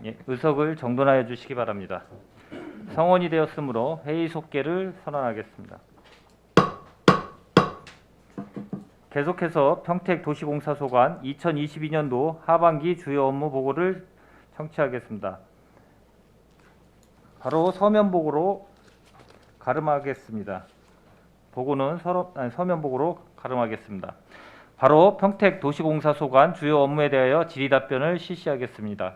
예, 의석을 정돈하여 주시기 바랍니다. 성원이 되었으므로 회의 속개를 선언하겠습니다. 계속해서 평택도시공사 소관 2022년도 하반기 주요 업무 보고를 청취하겠습니다. 바로 서면 보고로 가름하겠습니다. 서면 보고로 가름하겠습니다. 바로 평택도시공사 소관 주요 업무에 대하여 질의 답변을 실시하겠습니다.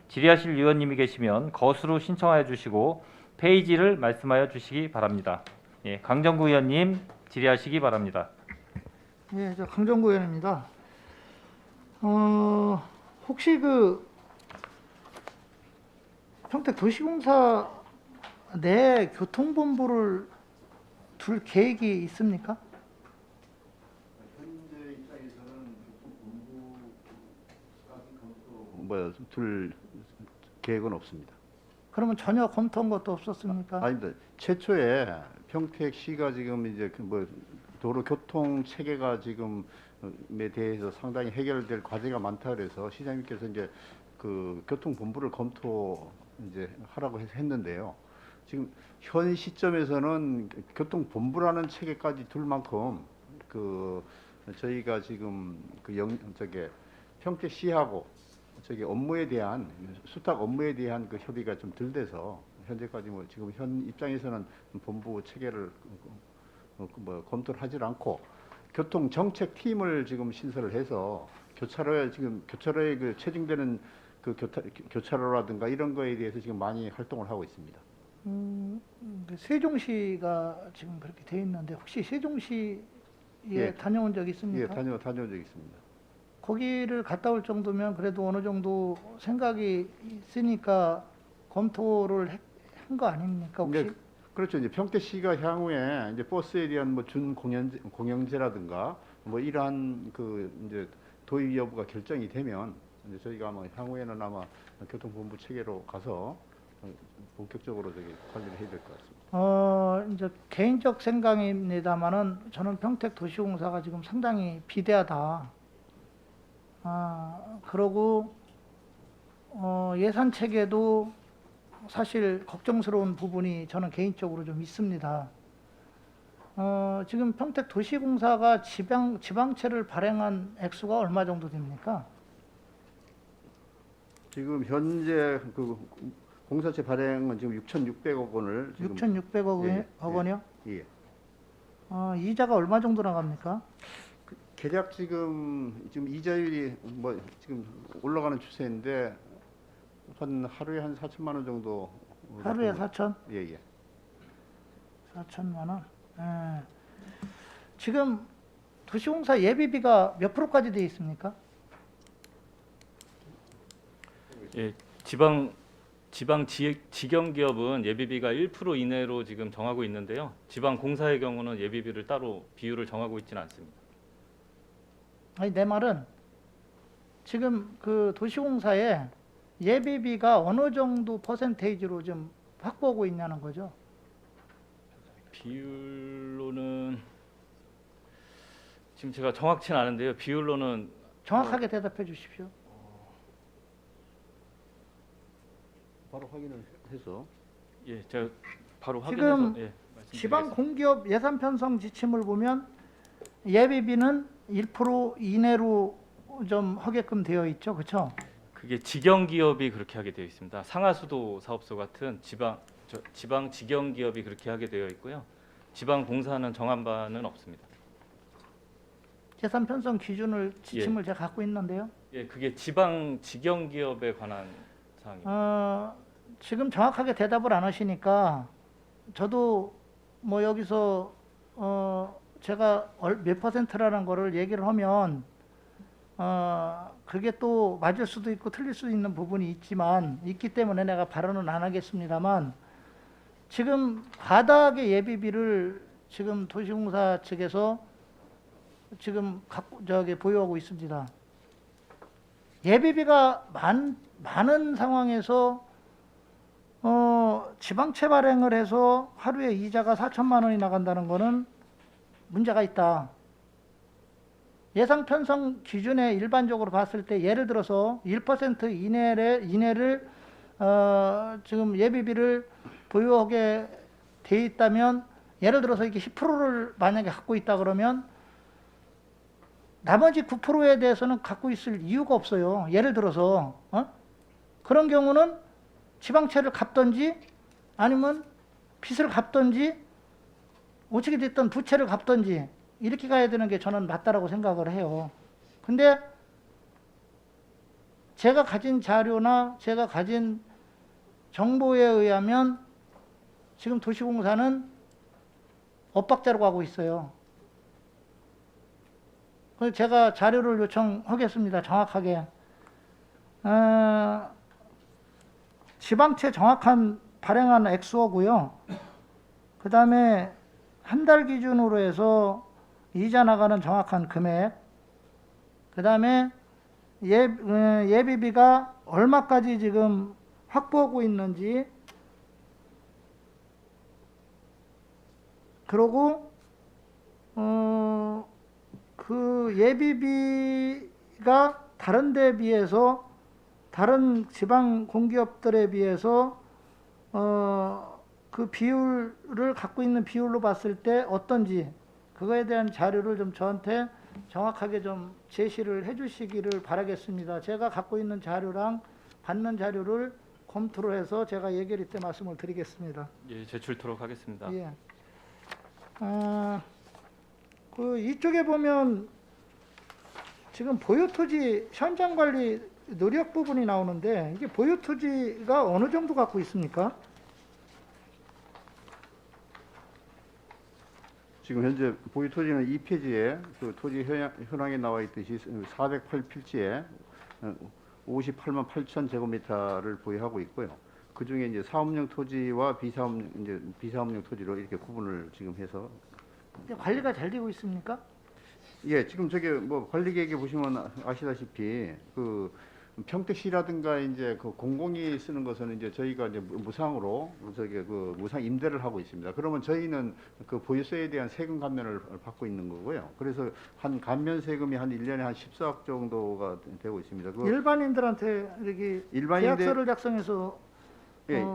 질의하실 위원님이 계시면 거수로 신청하여 주시고 페이지를 말씀하여 주시기 바랍니다. 예, 강정구 위원님 질의하시기 바랍니다. 예, 저 강정구 의원입니다. 혹시 그 평택도시공사 내 교통본부를 둘 계획이 있습니까? 현재 입장에서는 둘 계획은 없습니다. 그러면 전혀 검토한 것도 없었습니까? 아닙니다. 최초에 평택시가 지금 이제 도로 교통 체계가 지금에 대해서 상당히 해결될 과제가 많다 그래서 시장님께서 이제 그 교통본부를 검토 이제 하라고 했는데요. 지금 현 시점에서는 교통본부라는 체계까지 둘 만큼 저희가 지금 평택시하고 업무에 대한 수탁 업무에 대한 그 협의가 좀 덜 돼서 현재까지 지금 현 입장에서는 본부 체계를 검토를 하질 않고 교통 정책 팀을 지금 신설을 해서 교차로에 그 체증되는 그 교차로라든가 이런 거에 대해서 지금 많이 활동을 하고 있습니다. 그 세종시가 지금 그렇게 돼 있는데 혹시 세종시에 예. 다녀온 적 예, 있습니까? 다녀온 적 있습니다. 거기를 갔다 올 정도면 그래도 어느 정도 생각이 있으니까 검토를 한 거 아닙니까 혹시? 네, 그렇죠. 이제 평택시가 향후에 이제 버스에 대한 준 공영제라든가 이러한 이제 도입 여부가 결정이 되면 이제 저희가 향후에는 아마 교통본부 체계로 가서 본격적으로 관리를 해야 될 것 같습니다. 이제 개인적 생각입니다만은 저는 평택도시공사가 지금 상당히 비대하다. 그러고 예산 체계도 사실 걱정스러운 부분이 저는 개인적으로 좀 있습니다. 지금 평택도시공사가 지방채를 발행한 액수가 얼마 정도 됩니까? 지금 현재 공사채 발행은 지금 6,600억 원을 6,600억 원이요? 예. 이자가 얼마 정도 나갑니까? 계약 지금 이자율이 지금 올라가는 추세인데 하루에 한 4천만 원 정도. 하루에 4천? 예. 4천만 원. 예. 지금 도시공사 예비비가 몇 프로까지 되어 있습니까? 예, 지경 기업은 예비비가 1% 이내로 지금 정하고 있는데요. 지방 공사의 경우는 예비비를 따로 비율을 정하고 있지는 않습니다. 아니 내 말은 지금 그 도시공사에 예비비가 어느 정도 퍼센테이지로 좀 확보하고 있냐는 거죠. 비율로는 지금 제가 정확치는 않은데요. 비율로는 정확하게 대답해 주십시오. 바로 확인을 해서. 예, 제가 바로 지금 확인해서 말씀드리겠습니다. 지방 공기업 예산 편성 지침을 보면 예비비는 1% 이내로 좀 하게끔 되어 있죠, 그렇죠? 그게 직영 기업이 그렇게 하게 되어 있습니다. 상하수도 사업소 같은 지방 직영 기업이 그렇게 하게 되어 있고요. 지방 공사는 정한 바는 없습니다. 예산 편성 지침을 제가 갖고 있는데요. 예, 그게 지방 직영 기업에 관한 사항입니다. 지금 정확하게 대답을 안 하시니까 저도 여기서 제가 몇 퍼센트라는 거를 얘기를 하면 그게 또 맞을 수도 있고 틀릴 수도 있는 부분이 있기 때문에 내가 발언은 안 하겠습니다만 지금 바닥의 예비비를 지금 도시공사 측에서 지금 보유하고 있습니다. 예비비가 많은 상황에서 지방채 발행을 해서 하루에 이자가 4천만 원이 나간다는 거는 문제가 있다. 예상 편성 기준에 일반적으로 봤을 때 예를 들어서 1% 이내를 지금 예비비를 보유하게 돼 있다면, 예를 들어서 이게 10%를 만약에 갖고 있다 그러면 나머지 9%에 대해서는 갖고 있을 이유가 없어요. 예를 들어서 그런 경우는 지방채를 갚든지 아니면 빚을 갚든지 어떻게 됐든 부채를 갚든지 이렇게 가야 되는 게 저는 맞다라고 생각을 해요. 근데 제가 가진 자료나 제가 가진 정보에 의하면 지금 도시공사는 엇박자로 가고 있어요. 그래서 제가 자료를 요청하겠습니다. 정확하게. 지방채 정확한 발행한 액수하고요. 그 다음에 한 달 기준으로 해서 이자 나가는 정확한 금액, 그 다음에 예비비가 얼마까지 지금 확보하고 있는지, 그리고 그 예비비가 다른 데에 비해서, 다른 지방 공기업들에 비해서 그 비율을 갖고 있는 비율로 봤을 때 어떤지, 그거에 대한 자료를 좀 저한테 정확하게 좀 제시를 해 주시기를 바라겠습니다. 제가 갖고 있는 자료랑 받는 자료를 검토를 해서 제가 예결위 때 말씀을 드리겠습니다. 예, 제출토록 하겠습니다. 예. 그 이쪽에 보면 지금 보유토지 현장관리 노력 부분이 나오는데, 이게 보유토지가 어느 정도 갖고 있습니까? 지금 현재 보유 토지는 2페이지에 그 토지 현황에 나와 있듯이 408필지에 58만 8천 제곱미터를 보유하고 있고요. 그 중에 이제 사업용 토지와 비사업용 토지로 이렇게 구분을 지금 해서. 근데 관리가 잘 되고 있습니까? 예, 지금 저게 뭐 관리 계획에 보시면 아시다시피 그 평택시라든가 이제 그 공공이 쓰는 것은 이제 저희가 이제 무상으로 저게 그 무상 임대를 하고 있습니다. 그러면 저희는 그 보유세에 대한 세금 감면을 받고 있는 거고요. 그래서 한 감면 세금이 한 1년에 한 14억 정도가 되고 있습니다. 그 일반인들한테 이렇게 계약서를 작성해서 예.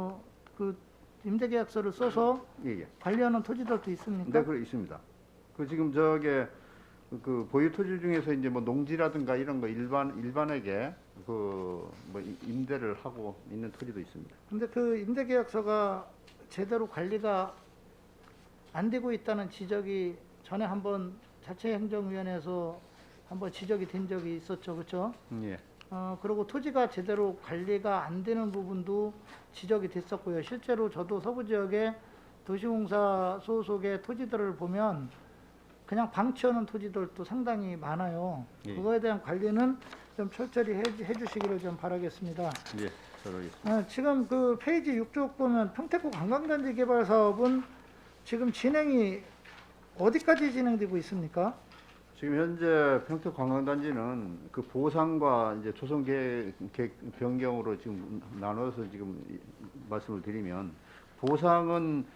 그 임대 계약서를 써서 예. 관리하는 토지들도 있습니까? 네, 그 있습니다. 그 지금 저게 그 보유 토지 중에서 이제 뭐 농지라든가 이런 거 일반에게 그 뭐 임대를 하고 있는 토지도 있습니다. 근데 그 임대 계약서가 제대로 관리가 안 되고 있다는 지적이 전에 한번 자치행정위원회에서 한번 지적이 된 적이 있었죠, 그렇죠? 예. 그리고 토지가 제대로 관리가 안 되는 부분도 지적이 됐었고요. 실제로 저도 서부 지역의 도시공사 소속의 토지들을 보면 그냥 방치하는 토지들도 상당히 많아요. 예. 그거에 대한 관리는 좀 철저히 해주시기를 좀 바라겠습니다. 예. 그러겠습니다. 지금 그 페이지 6쪽 보면 평택구 관광단지 개발 사업은 지금 진행이 어디까지 진행되고 있습니까? 지금 현재 평택 관광단지는 그 보상과 이제 조성 계획 변경으로 지금 나눠서 지금 말씀을 드리면, 보상은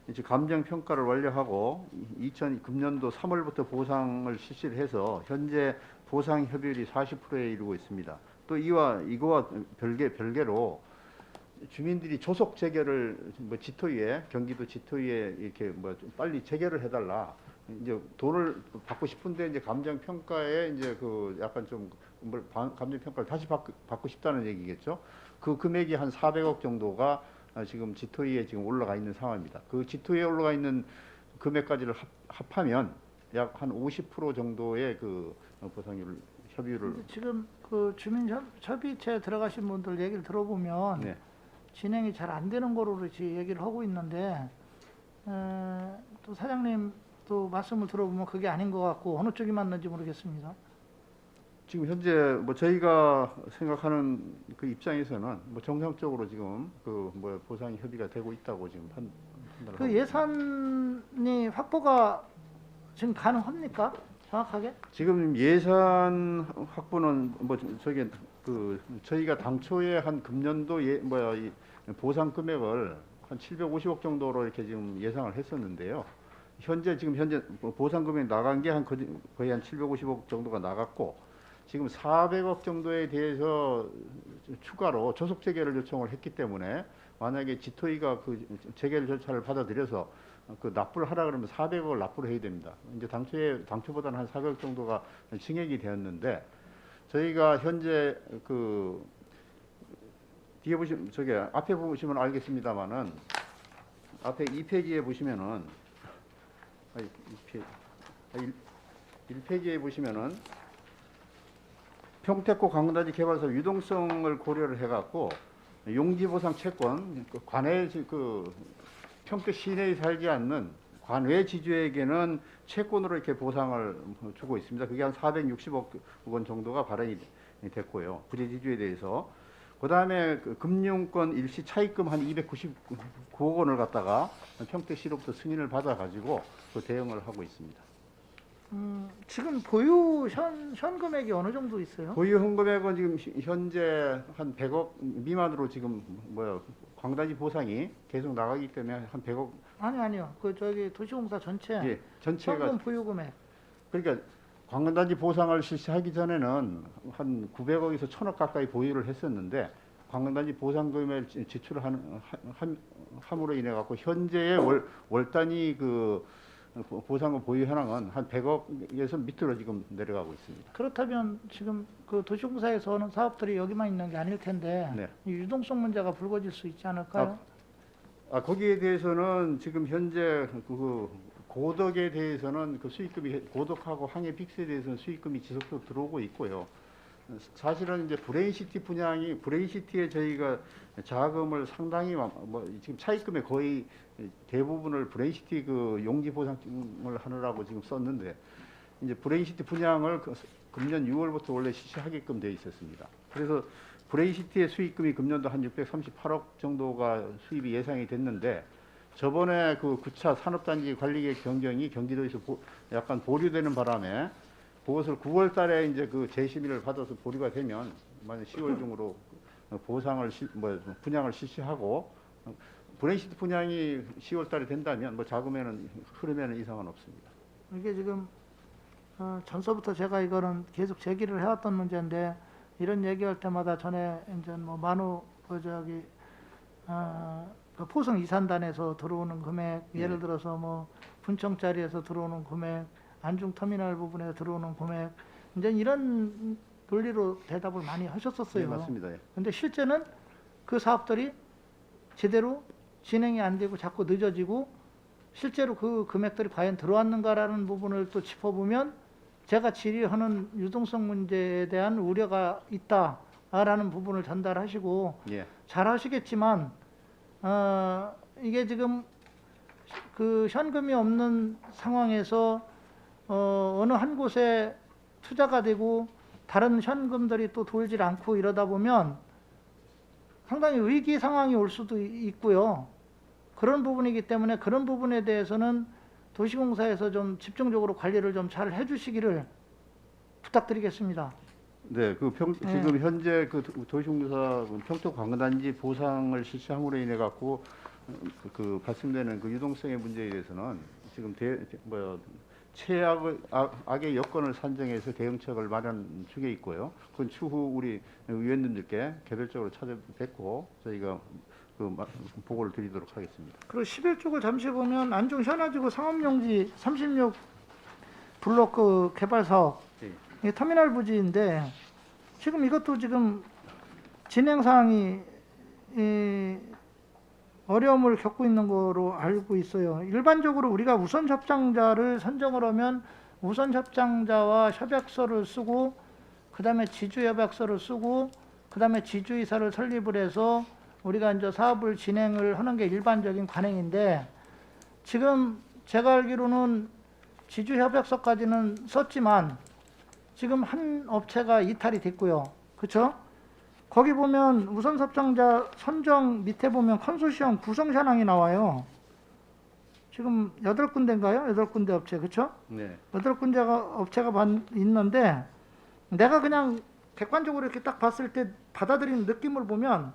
이제 감정 평가를 완료하고 2009년도 3월부터 보상을 실시를 해서 현재 보상 협의율이 40%에 이르고 있습니다. 또 이거와 별개로 주민들이 조속 재결을 뭐 지토위에, 경기도 지토위에 이렇게 뭐 좀 빨리 재결을 해달라. 이제 돈을 받고 싶은데 이제 감정 평가에 이제 그 약간 좀 감정 평가를 다시 받고 싶다는 얘기겠죠. 그 금액이 한 400억 정도가 지금 지토위에 지금 올라가 있는 상황입니다. 그 지토위에 올라가 있는 금액까지를 합하면 약 한 50% 정도의 그 보상률 협의율을. 지금 그 주민 협의체에 들어가신 분들 얘기를 들어보면 네. 진행이 잘 안 되는 거로 얘기를 하고 있는데, 또 사장님 또 말씀을 들어보면 그게 아닌 것 같고 어느 쪽이 맞는지 모르겠습니다. 지금 현재 뭐 저희가 생각하는 그 입장에서는 뭐 정상적으로 지금 그 뭐 보상 협의가 되고 있다고 지금 판단을 그 하고 예산이 확보가 지금 가능합니까? 정확하게? 지금 예산 확보는 뭐 저기 그 저희가 당초에 한 금년도 이 보상 금액을 한 750억 정도로 이렇게 지금 예상을 했었는데요. 현재 보상 금액 나간 게 거의 한 750억 정도가 나갔고, 지금 400억 정도에 대해서 추가로 조속 재개를 요청을 했기 때문에 만약에 지토이가 그 재개를 절차를 받아들여서 그 납부를 하라 그러면 400억을 납부를 해야 됩니다. 이제 당초보다는 한 400억 정도가 증액이 되었는데 저희가 현재 그 뒤에 보시면 저기 앞에 보시면 알겠습니다만은 앞에 2페이지에 보시면은 1페이지에 보시면은 평택고 강단지 개발사 유동성을 고려를 해갖고 용지보상 채권 관외 그 평택 시내에 살지 않는 관외 지주에게는 채권으로 이렇게 보상을 주고 있습니다. 그게 한 460억 원 정도가 발행이 됐고요. 부재 지주에 대해서. 그다음에 그 금융권 일시 차입금 한 299억 원을 갖다가 평택시로부터 승인을 받아가지고 그 대응을 하고 있습니다. 지금 보유 현 금액이 어느 정도 있어요? 보유 현금액은 지금 현재 한 100억 미만으로 지금 광단지 보상이 계속 나가기 때문에 한 100억. 아니요. 그 저기 도시공사 전체 예, 전체가 현금 보유 금액. 그러니까 광단지 보상을 실시하기 전에는 한 900억에서 1000억 가까이 보유를 했었는데 광단지 보상금을 지출을 함으로 인해 갖고 현재의 월 단위 그 보상금 보유 현황은 한 100억에서 밑으로 지금 내려가고 있습니다. 그렇다면 지금 그 도시공사에서 하는 사업들이 여기만 있는 게 아닐 텐데 네. 이 유동성 문제가 불거질 수 있지 않을까요? 거기에 대해서는 지금 현재 그 고덕에 대해서는 그 수익금이 고덕하고 항해 빅스에 대해서는 수익금이 지속적으로 들어오고 있고요. 사실은 이제 브레인시티에 저희가 자금을 상당히 지금 차입금의 거의 대부분을 브레인시티 그 용지 보상을 하느라고 지금 썼는데 이제 브레인시티 분양을 금년 6월부터 원래 실시하게끔 되어 있었습니다. 그래서 브레인시티의 수익금이 금년도 한 638억 정도가 수입이 예상이 됐는데 저번에 그 9차 산업단지 관리계획 변경이 경기도에서 약간 보류되는 바람에 그것을 9월 달에 이제 그 재심의를 받아서 보류가 되면 만약 10월 중으로 분양을 실시하고 브레인시티 분양이 10월 달에 된다면 자금에는 흐름에는 이상은 없습니다. 이게 지금 전서부터 제가 이거는 계속 제기를 해왔던 문제인데 이런 얘기할 때마다 전에 이제 만우 그 저기 그 포성 이산단에서 들어오는 금액, 예를 들어서 분청자리에서 들어오는 금액, 안중 터미널 부분에 들어오는 금액, 이제 이런 논리로 대답을 많이 하셨었어요. 네, 맞습니다. 근데 실제는 그 사업들이 제대로 진행이 안 되고 자꾸 늦어지고 실제로 그 금액들이 과연 들어왔는가라는 부분을 또 짚어보면 제가 질의하는 유동성 문제에 대한 우려가 있다라는 부분을 전달하시고 예. 잘 하시겠지만 이게 지금 그 현금이 없는 상황에서 어느 한 곳에 투자가 되고 다른 현금들이 또 돌질 않고 이러다 보면 상당히 위기 상황이 올 수도 있고요. 그런 부분이기 때문에 그런 부분에 대해서는 도시공사에서 좀 집중적으로 관리를 좀 잘 해주시기를 부탁드리겠습니다. 네, 지금 현재 그 도시공사 평택 광단지 보상을 실시함으로 인해 갖고 그 발생되는 그 유동성의 문제에 대해서는 지금 최악의 여건을 산정해서 대응책을 마련 중에 있고요. 그건 추후 우리 위원님들께 개별적으로 찾아뵙고 저희가 그 보고를 드리도록 하겠습니다. 그리고 11쪽을 잠시 보면 안중 현아지구 상업용지 36 블록 그 개발 사업 이 터미널 부지인데 지금 이것도 지금 진행 사항이 어려움을 겪고 있는 거로 알고 있어요. 일반적으로 우리가 우선 협상자를 선정을 하면 우선 협상자와 협약서를 쓰고 그다음에 지주 협약서를 쓰고 그다음에 지주이사를 설립을 해서 우리가 이제 사업을 진행을 하는 게 일반적인 관행인데 지금 제가 알기로는 지주 협약서까지는 썼지만 지금 한 업체가 이탈이 됐고요. 그렇죠? 거기 보면 우선 협상자 선정 밑에 보면 컨소시엄 구성 현황이 나와요. 지금 8군데인가요? 8군데 업체, 그렇죠? 네. 8군데가 업체가 있는데 내가 그냥 객관적으로 이렇게 딱 봤을 때 받아들이는 느낌을 보면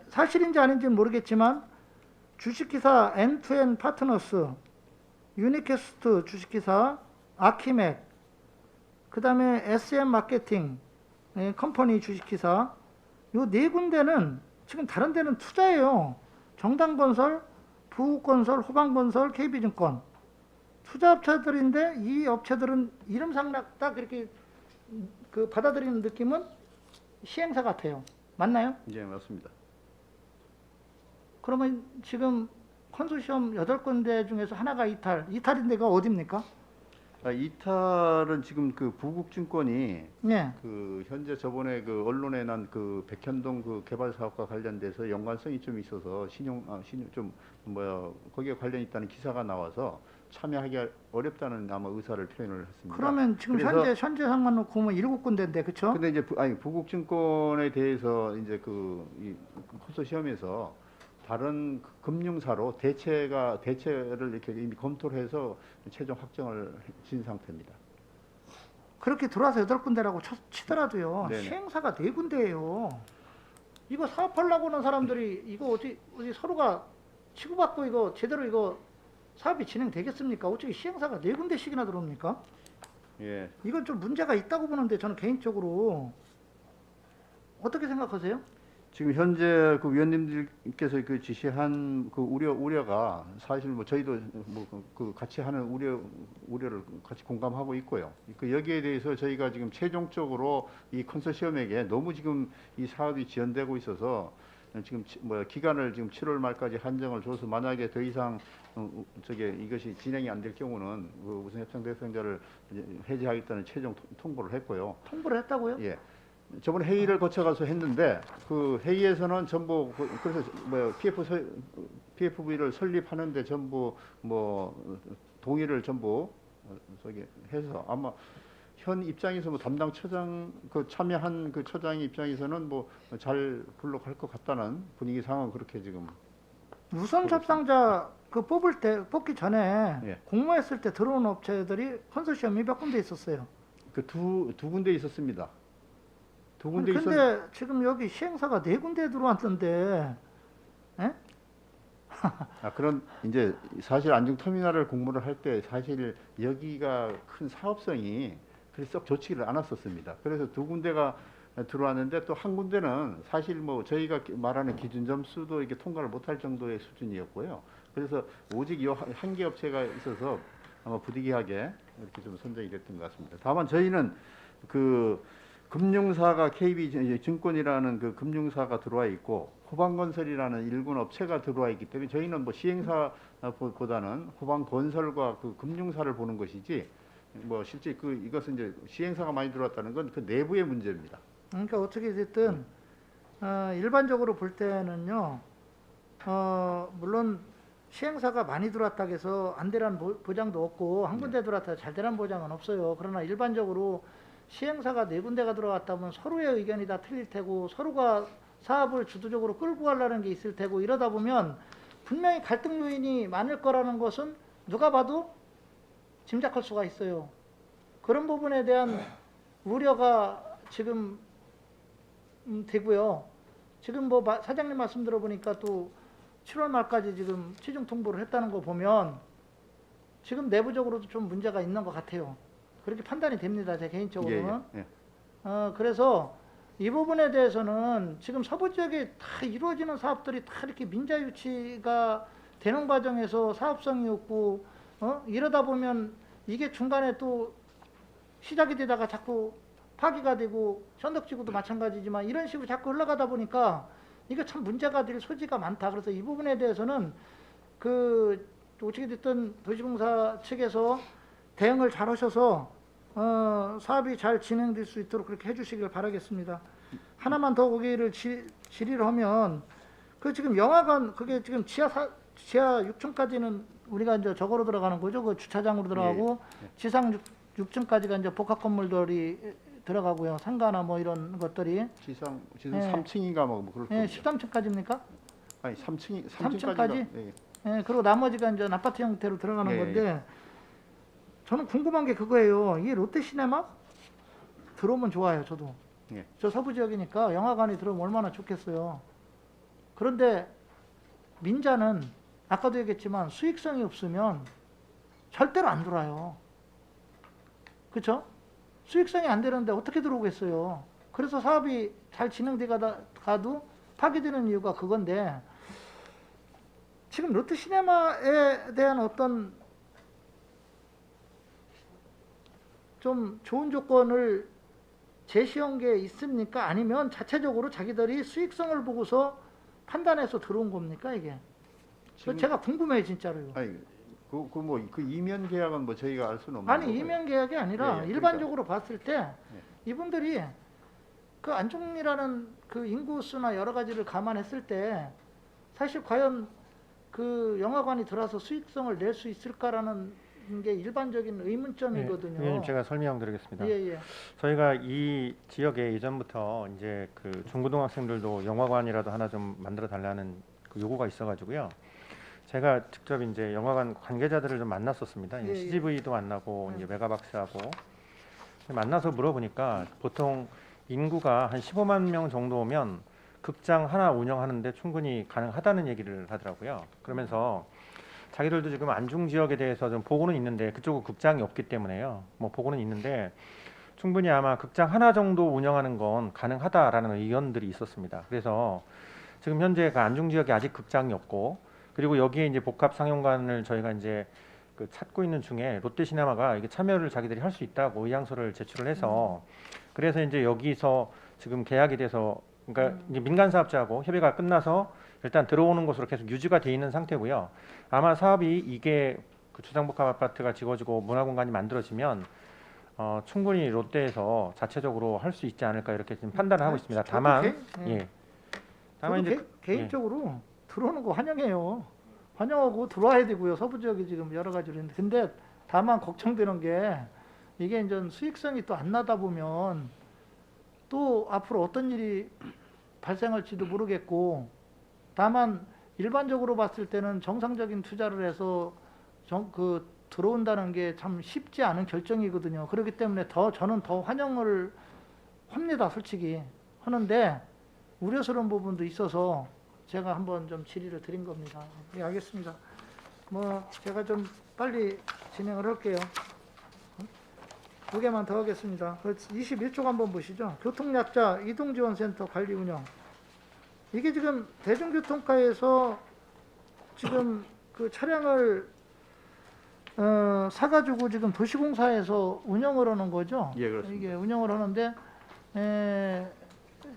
사실인지 아닌지는 모르겠지만 주식회사 N2N 파트너스, 유니캐스트 주식회사, 아키맥, 그 그 다음에 SM 마케팅 컴퍼니 주식회사 요 네 군데는 지금 다른 데는 투자예요. 정당건설, 부국건설, 호방건설, KB증권 투자업체들인데 이 업체들은 이름상 딱 이렇게 그 받아들이는 느낌은 시행사 같아요. 맞나요? 예, 맞습니다. 그러면 지금 컨소시엄 8군데 중에서 하나가 이탈인 데가 어디입니까? 이탈은 지금 그 부국증권이 네. 그 현재 저번에 그 언론에 난 그 백현동 그 개발 사업과 관련돼서 연관성이 좀 있어서 신용 좀 거기에 관련 있다는 기사가 나와서 참여하기 어렵다는 아마 의사를 표현을 했습니다. 그러면 지금 그래서 현재 상관으로 보면 7군데인데 그렇죠? 근데 이제 부국증권에 대해서 이제 이 컨소시엄에서 다른 금융사로 대체를 이렇게 이미 검토를 해서 최종 확정을 진 상태입니다. 그렇게 들어와서 8군데라고 치더라도요. 네네. 시행사가 4군데예요. 이거 사업하려고 하는 사람들이 이거 어디 서로가 치고받고 이거 제대로 이거 사업이 진행되겠습니까? 어떻게 시행사가 4군데씩이나 들어옵니까? 예. 이건 좀 문제가 있다고 보는데 저는 개인적으로 어떻게 생각하세요? 지금 현재 그 위원님들께서 그 지시한 그 우려가 사실 뭐 저희도 그 같이 하는 우려를 같이 공감하고 있고요. 그 여기에 대해서 저희가 지금 최종적으로 이 컨소시엄에게 너무 지금 이 사업이 지연되고 있어서 지금 기간을 지금 7월 말까지 한정을 줘서 만약에 더 이상 이것이 진행이 안 될 경우는 그 우선 협상 대상자를 해제하겠다는 최종 통보를 했고요. 통보를 했다고요? 예. 저번에 회의를 거쳐가서 했는데 그 회의에서는 전부 그래서 PFV를 설립하는데 전부 동의를 전부 해서 아마 현 입장에서 담당 처장 참여한 그 처장 입장에서는 잘 굴러갈 것 같다는 분위기 상황은 그렇게 지금. 우선 접상자 뽑기 전에 예. 공모했을 때 들어온 업체들이 컨소시엄이 몇 군데 있었어요. 그 두 군데 있었습니다. 두 군데 근데 지금 여기 시행사가 4군데 들어왔는데, 예? 그런 이제 사실 안중터미널을 공모를 할 때 사실 여기가 큰 사업성이 그리 썩 좋지를 않았었습니다. 그래서 두 군데가 들어왔는데 또 한 군데는 사실 저희가 말하는 기준 점수도 이렇게 통과를 못할 정도의 수준이었고요. 그래서 오직 이 한 개 업체가 있어서 아마 부득이하게 이렇게 좀 선정이 됐던 것 같습니다. 다만 저희는 그 금융사가 KB증권이라는 그 금융사가 들어와 있고 호방건설이라는 일군 업체가 들어와 있기 때문에 저희는 시행사보다는 호방건설과 그 금융사를 보는 것이지 실제 이것은 이제 시행사가 많이 들어왔다는 건 그 내부의 문제입니다. 그러니까 어떻게 됐든 일반적으로 볼 때는요, 물론 시행사가 많이 들어왔다고 해서 안 되라는 보장도 없고 한 군데 들어왔다 잘 되라는 보장은 없어요. 그러나 일반적으로 시행사가 4군데가 들어왔다면 서로의 의견이 다 틀릴 테고 서로가 사업을 주도적으로 끌고 가려는 게 있을 테고 이러다 보면 분명히 갈등 요인이 많을 거라는 것은 누가 봐도 짐작할 수가 있어요. 그런 부분에 대한 우려가 지금 되고요. 지금 사장님 말씀 들어보니까 또 7월 말까지 지금 최종 통보를 했다는 거 보면 지금 내부적으로도 좀 문제가 있는 것 같아요. 그렇게 판단이 됩니다. 제 개인적으로는. 예. 그래서 이 부분에 대해서는 지금 서부 지역에 다 이루어지는 사업들이 다 이렇게 민자유치가 되는 과정에서 사업성이 없고 이러다 보면 이게 중간에 또 시작이 되다가 자꾸 파기가 되고 현덕지구도 마찬가지지만 이런 식으로 자꾸 흘러가다 보니까 이거 참 문제가 될 소지가 많다. 그래서 이 부분에 대해서는 어떻게 됐든 도시공사 측에서 대응을 잘 하셔서 사업이 잘 진행될 수 있도록 그렇게 해주시길 바라겠습니다. 하나만 더 거기를 질의를 하면 지금 영화관 그게 지금 지하 6층까지는 우리가 이제 저거로 들어가는 거죠. 그 주차장으로 들어가고 지상 6층까지가 이제 복합 건물들이 들어가고요. 상가나 이런 것들이 지상 예. 3층인가 그럴 예, 겁니다. 13층까지입니까? 아니 3층까지. 3층까지? 예, 그리고 나머지가 이제 아파트 형태로 들어가는 예, 건데 저는 궁금한 게 그거예요. 이 롯데시네마 들어오면 좋아요. 저도. 예. 저 서부 지역이니까 영화관이 들어오면 얼마나 좋겠어요. 그런데 민자는 아까도 얘기했지만 수익성이 없으면 절대로 안 돌아요. 그렇죠? 수익성이 안 되는데 어떻게 들어오겠어요. 그래서 사업이 잘 진행돼 가도 파기되는 이유가 그건데, 지금 롯데시네마에 대한 어떤 좀 좋은 조건을 제시한 게 있습니까? 아니면 자체적으로 자기들이 수익성을 보고서 판단해서 들어온 겁니까, 이게? 지금- 제가 궁금해요, 진짜로요. 아니 그 이면 계약은 뭐 저희가 알 수는 없는 아니, 거고요. 이면 계약이 아니라 예, 그러니까. 일반적으로 봤을 때 이분들이 그 안중이라는 그 인구수나 여러 가지를 감안했을 때 사실 과연 그 영화관이 들어와서 수익성을 낼 수 있을까라는 게 일반적인 의문점이거든요. 위원님 제가 설명드리겠습니다. 예, 예. 저희가 이 지역에 예전부터 이제 그 중고등학생들도 영화관이라도 하나 좀 만들어 달라는 그 요구가 있어가지고요. 제가 직접 이제 영화관 관계자들을 좀 만났었습니다. 예, 예. CGV도 만나고 이제 메가박스하고 만나서 물어보니까 보통 인구가 한 15만 명 정도면 극장 하나 운영하는데 충분히 가능하다는 얘기를 하더라고요. 그러면서 자기들도 지금 안중 지역에 대해서 좀 보고는 있는데 그쪽은 극장이 없기 때문에요. 뭐 보고는 있는데 충분히 아마 극장 하나 정도 운영하는 건 가능하다라는 의견들이 있었습니다. 그래서 지금 현재 그 안중 지역에 아직 극장이 없고, 그리고 여기에 이제 복합 상영관을 저희가 이제 그 찾고 있는 중에 롯데시네마가 이게 참여를 자기들이 할 수 있다고 의향서를 제출을 해서 그래서 이제 여기서 지금 계약이 돼서 그러니까 이제 민간 사업자하고 협의가 끝나서 일단 들어오는 것으로 계속 유지가 돼 있는 상태고요. 아마 사업이 이게 그 주상복합 아파트가 지어지고 문화공간이 만들어지면 충분히 롯데에서 자체적으로 할 수 있지 않을까 이렇게 지금 판단을 하고 있습니다. 저도 다만 예. 다만 저도 이제 개인적으로 들어오는 거 환영해요. 환영하고 들어와야 되고요. 서부 지역이 지금 여러 가지로 있는데, 근데 다만 걱정되는 게 이게 이제 수익성이 또 안 나다 보면 또 앞으로 어떤 일이 발생할지도 모르겠고, 다만 일반적으로 봤을 때는 정상적인 투자를 해서 들어온다는 게 참 쉽지 않은 결정이거든요. 그렇기 때문에 저는 더 환영을 합니다, 솔직히. 하는데 우려스러운 부분도 있어서 제가 한번 좀 질의를 드린 겁니다. 예, 알겠습니다. 뭐 제가 좀 빨리 진행을 할게요. 두 개만 더 하겠습니다. 21쪽 한번 보시죠. 교통약자 이동지원센터 관리 운영. 이게 지금 대중교통과에서 지금 그 차량을 사가지고 지금 도시공사에서 운영을 하는 거죠. 예, 그렇습니다. 이게 운영을 하는데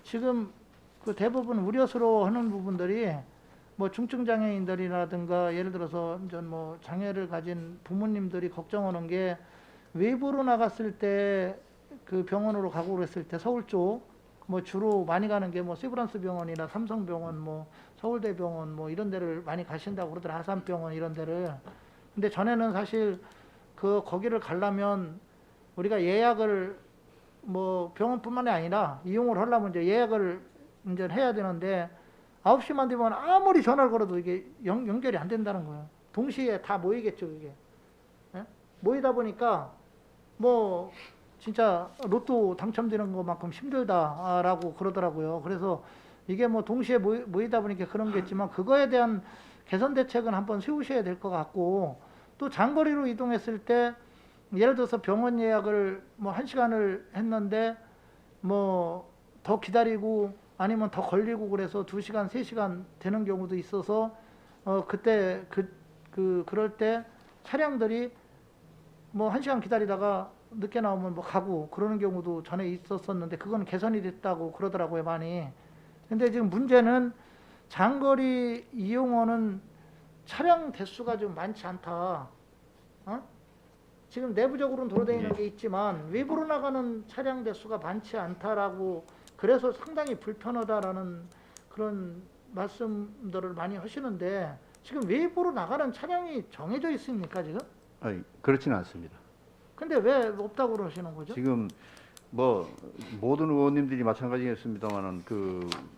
지금 그 대부분 우려스러워하는 부분들이 뭐 중증 장애인들이라든가 예를 들어서 이제 뭐 장애를 가진 부모님들이 걱정하는 게 외부로 나갔을 때 그 병원으로 가고 그랬을 때 서울 쪽 뭐 주로 많이 가는 게 뭐 세브란스 병원이나 삼성병원 뭐 서울대병원 뭐 이런 데를 많이 가신다고 그러더라. 하산병원 이런 데를. 근데 전에는 사실 거기를 가려면 우리가 예약을 뭐 병원뿐만이 아니라 이용을 하려면 이제 예약을 이제 해야 되는데 9시만 되면 아무리 전화를 걸어도 이게 연결이 안 된다는 거예요. 동시에 다 모이겠죠, 이게. 예? 모이다 보니까 뭐 진짜 로또 당첨되는 것만큼 힘들다라고 그러더라고요. 그래서 이게 뭐 동시에 모이다 보니까 그런 게 있지만 그거에 대한 개선 대책은 한번 세우셔야 될 것 같고, 또 장거리로 이동했을 때 예를 들어서 병원 예약을 뭐 1시간을 했는데 뭐 더 기다리고 아니면 더 걸리고 그래서 2시간, 3시간 되는 경우도 있어서 그때 그럴 때 차량들이 뭐 1시간 기다리다가 늦게 나오면 뭐 가고 그러는 경우도 전에 있었었는데 그건 개선이 됐다고 그러더라고요, 많이. 근데 지금 문제는 장거리 이용하는 차량 대수가 좀 많지 않다. 지금 내부적으로는 돌아다니는 게 있지만 외부로 나가는 차량 대수가 많지 않다라고, 그래서 상당히 불편하다라는 그런 말씀들을 많이 하시는데, 지금 외부로 나가는 차량이 정해져 있습니까, 지금? 아니, 그렇지는 않습니다. 근데 왜 없다고 그러시는 거죠? 지금 뭐 모든 의원님들이 마찬가지겠습니다만은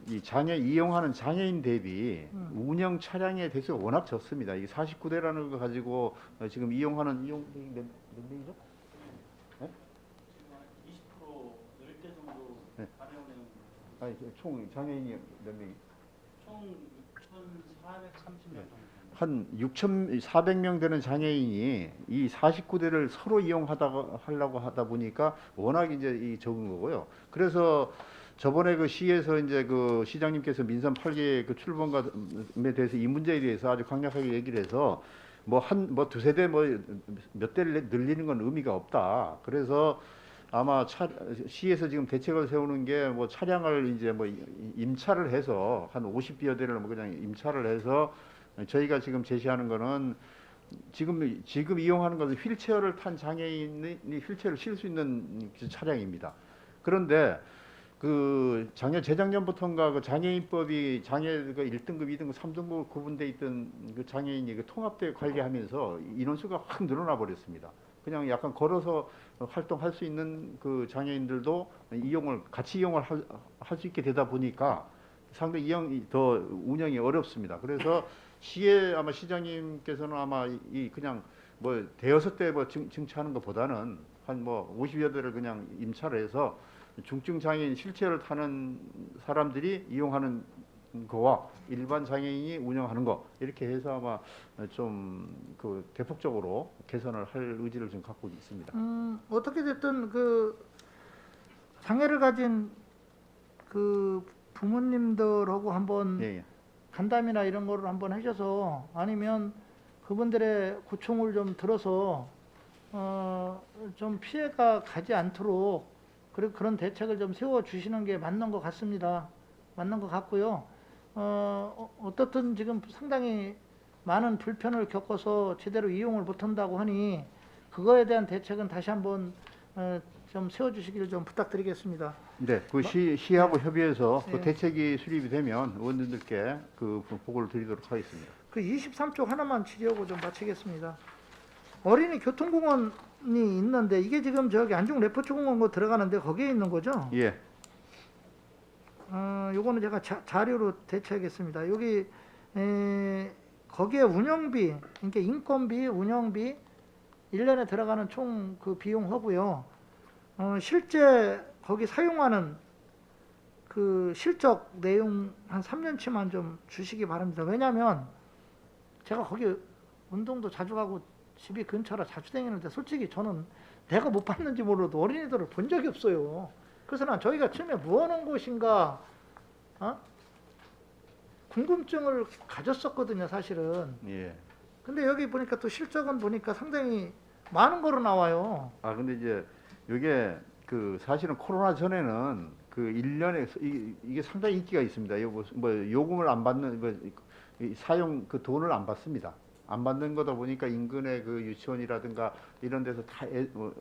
이 장애 이용하는 장애인 대비 운영 차량의 대수가 워낙 적습니다. 이게 49대라는 거 가지고 지금 이용하는 이용객이 몇 명이죠? 네? 20% 늘 때 정도 네. 가능하면 아니 총 장애인이 몇 명이? 총 6,430명 정도. 한 6,400명 되는 장애인이 이 49대를 서로 이용하다가 하려고 하다 보니까 워낙 이제 이 적은 거고요. 그래서 저번에 그 시에서 이제 그 시장님께서 민선 8개 그 출범감에 대해서 이 문제에 대해서 아주 강력하게 얘기를 해서 뭐 두세 대 뭐 몇 대를 늘리는 건 의미가 없다. 그래서 아마 시에서 지금 대책을 세우는 게 뭐 차량을 이제 뭐 임차를 해서 한 50여 대를 뭐 그냥 임차를 해서 저희가 지금 제시하는 거는 지금 이용하는 것은 휠체어를 탄 장애인이 휠체어를 실 수 있는 그 차량입니다. 그런데 그 재작년부터인가 그 장애인법이 장애가 1등급, 2등급, 3등급 구분돼 있던 그 장애인이 그 통합대 관리하면서 인원수가 확 늘어나 버렸습니다. 그냥 약간 걸어서 활동할 수 있는 그 장애인들도 같이 이용을 할 수 있게 되다 보니까 상당히 더 운영이 어렵습니다. 그래서 시에 아마 시장님께서는 아마 이 그냥 뭐 대여섯 대 뭐 증차하는 것보다는 한 뭐 50여 대를 그냥 임차를 해서 중증 장애인 실체를 타는 사람들이 이용하는 거와 일반 장애인이 운영하는 거 이렇게 해서 아마 좀 그 대폭적으로 개선을 할 의지를 좀 갖고 있습니다. 어떻게 됐든 그 장애를 가진 그 부모님들하고 한번 예, 예. 간담이나 이런 거를 한번 하셔서 아니면 그분들의 고충을 좀 들어서 좀 피해가 가지 않도록 그런 대책을 좀 세워 주시는 게 맞는 것 같습니다. 맞는 것 같고요. 어떻든 지금 상당히 많은 불편을 겪어서 제대로 이용을 못한다고 하니 그거에 대한 대책은 다시 한번 좀 세워주시기를 좀 부탁드리겠습니다. 네, 그 시하고 협의해서 네. 그 대책이 수립이 되면 의원님들께 그 보고를 드리도록 하겠습니다. 그 23쪽 하나만 질의하고 좀 마치겠습니다. 어린이 교통공원이 있는데 이게 지금 저기 안중 레포츠공원 들어가는데 거기에 있는 거죠? 예, 요거는 제가 자료로 대체하겠습니다. 여기 거기에 운영비, 그러니까 인건비, 운영비 1년에 들어가는 총 그 비용 하고요. 실제 거기 사용하는 그 실적 내용 한 3년치만 좀 주시기 바랍니다. 왜냐하면 제가 거기 운동도 자주 가고 집이 근처라 자주 다니는데 솔직히 저는 내가 못 봤는지 몰라도 어린이들을 본 적이 없어요. 그래서 난 저희가 처음에 뭐 하는 곳인가 궁금증을 가졌었거든요, 사실은. 예. 근데 여기 보니까 또 실적은 보니까 상당히 많은 거로 나와요. 아 근데 이제 이게 그 사실은 코로나 전에는 그 1년에 이게 상당히 인기가 있습니다. 뭐 요금을 안 받는 이 사용 그 돈을 안 받습니다. 안 받는 거다 보니까 인근의 그 유치원이라든가 이런 데서 다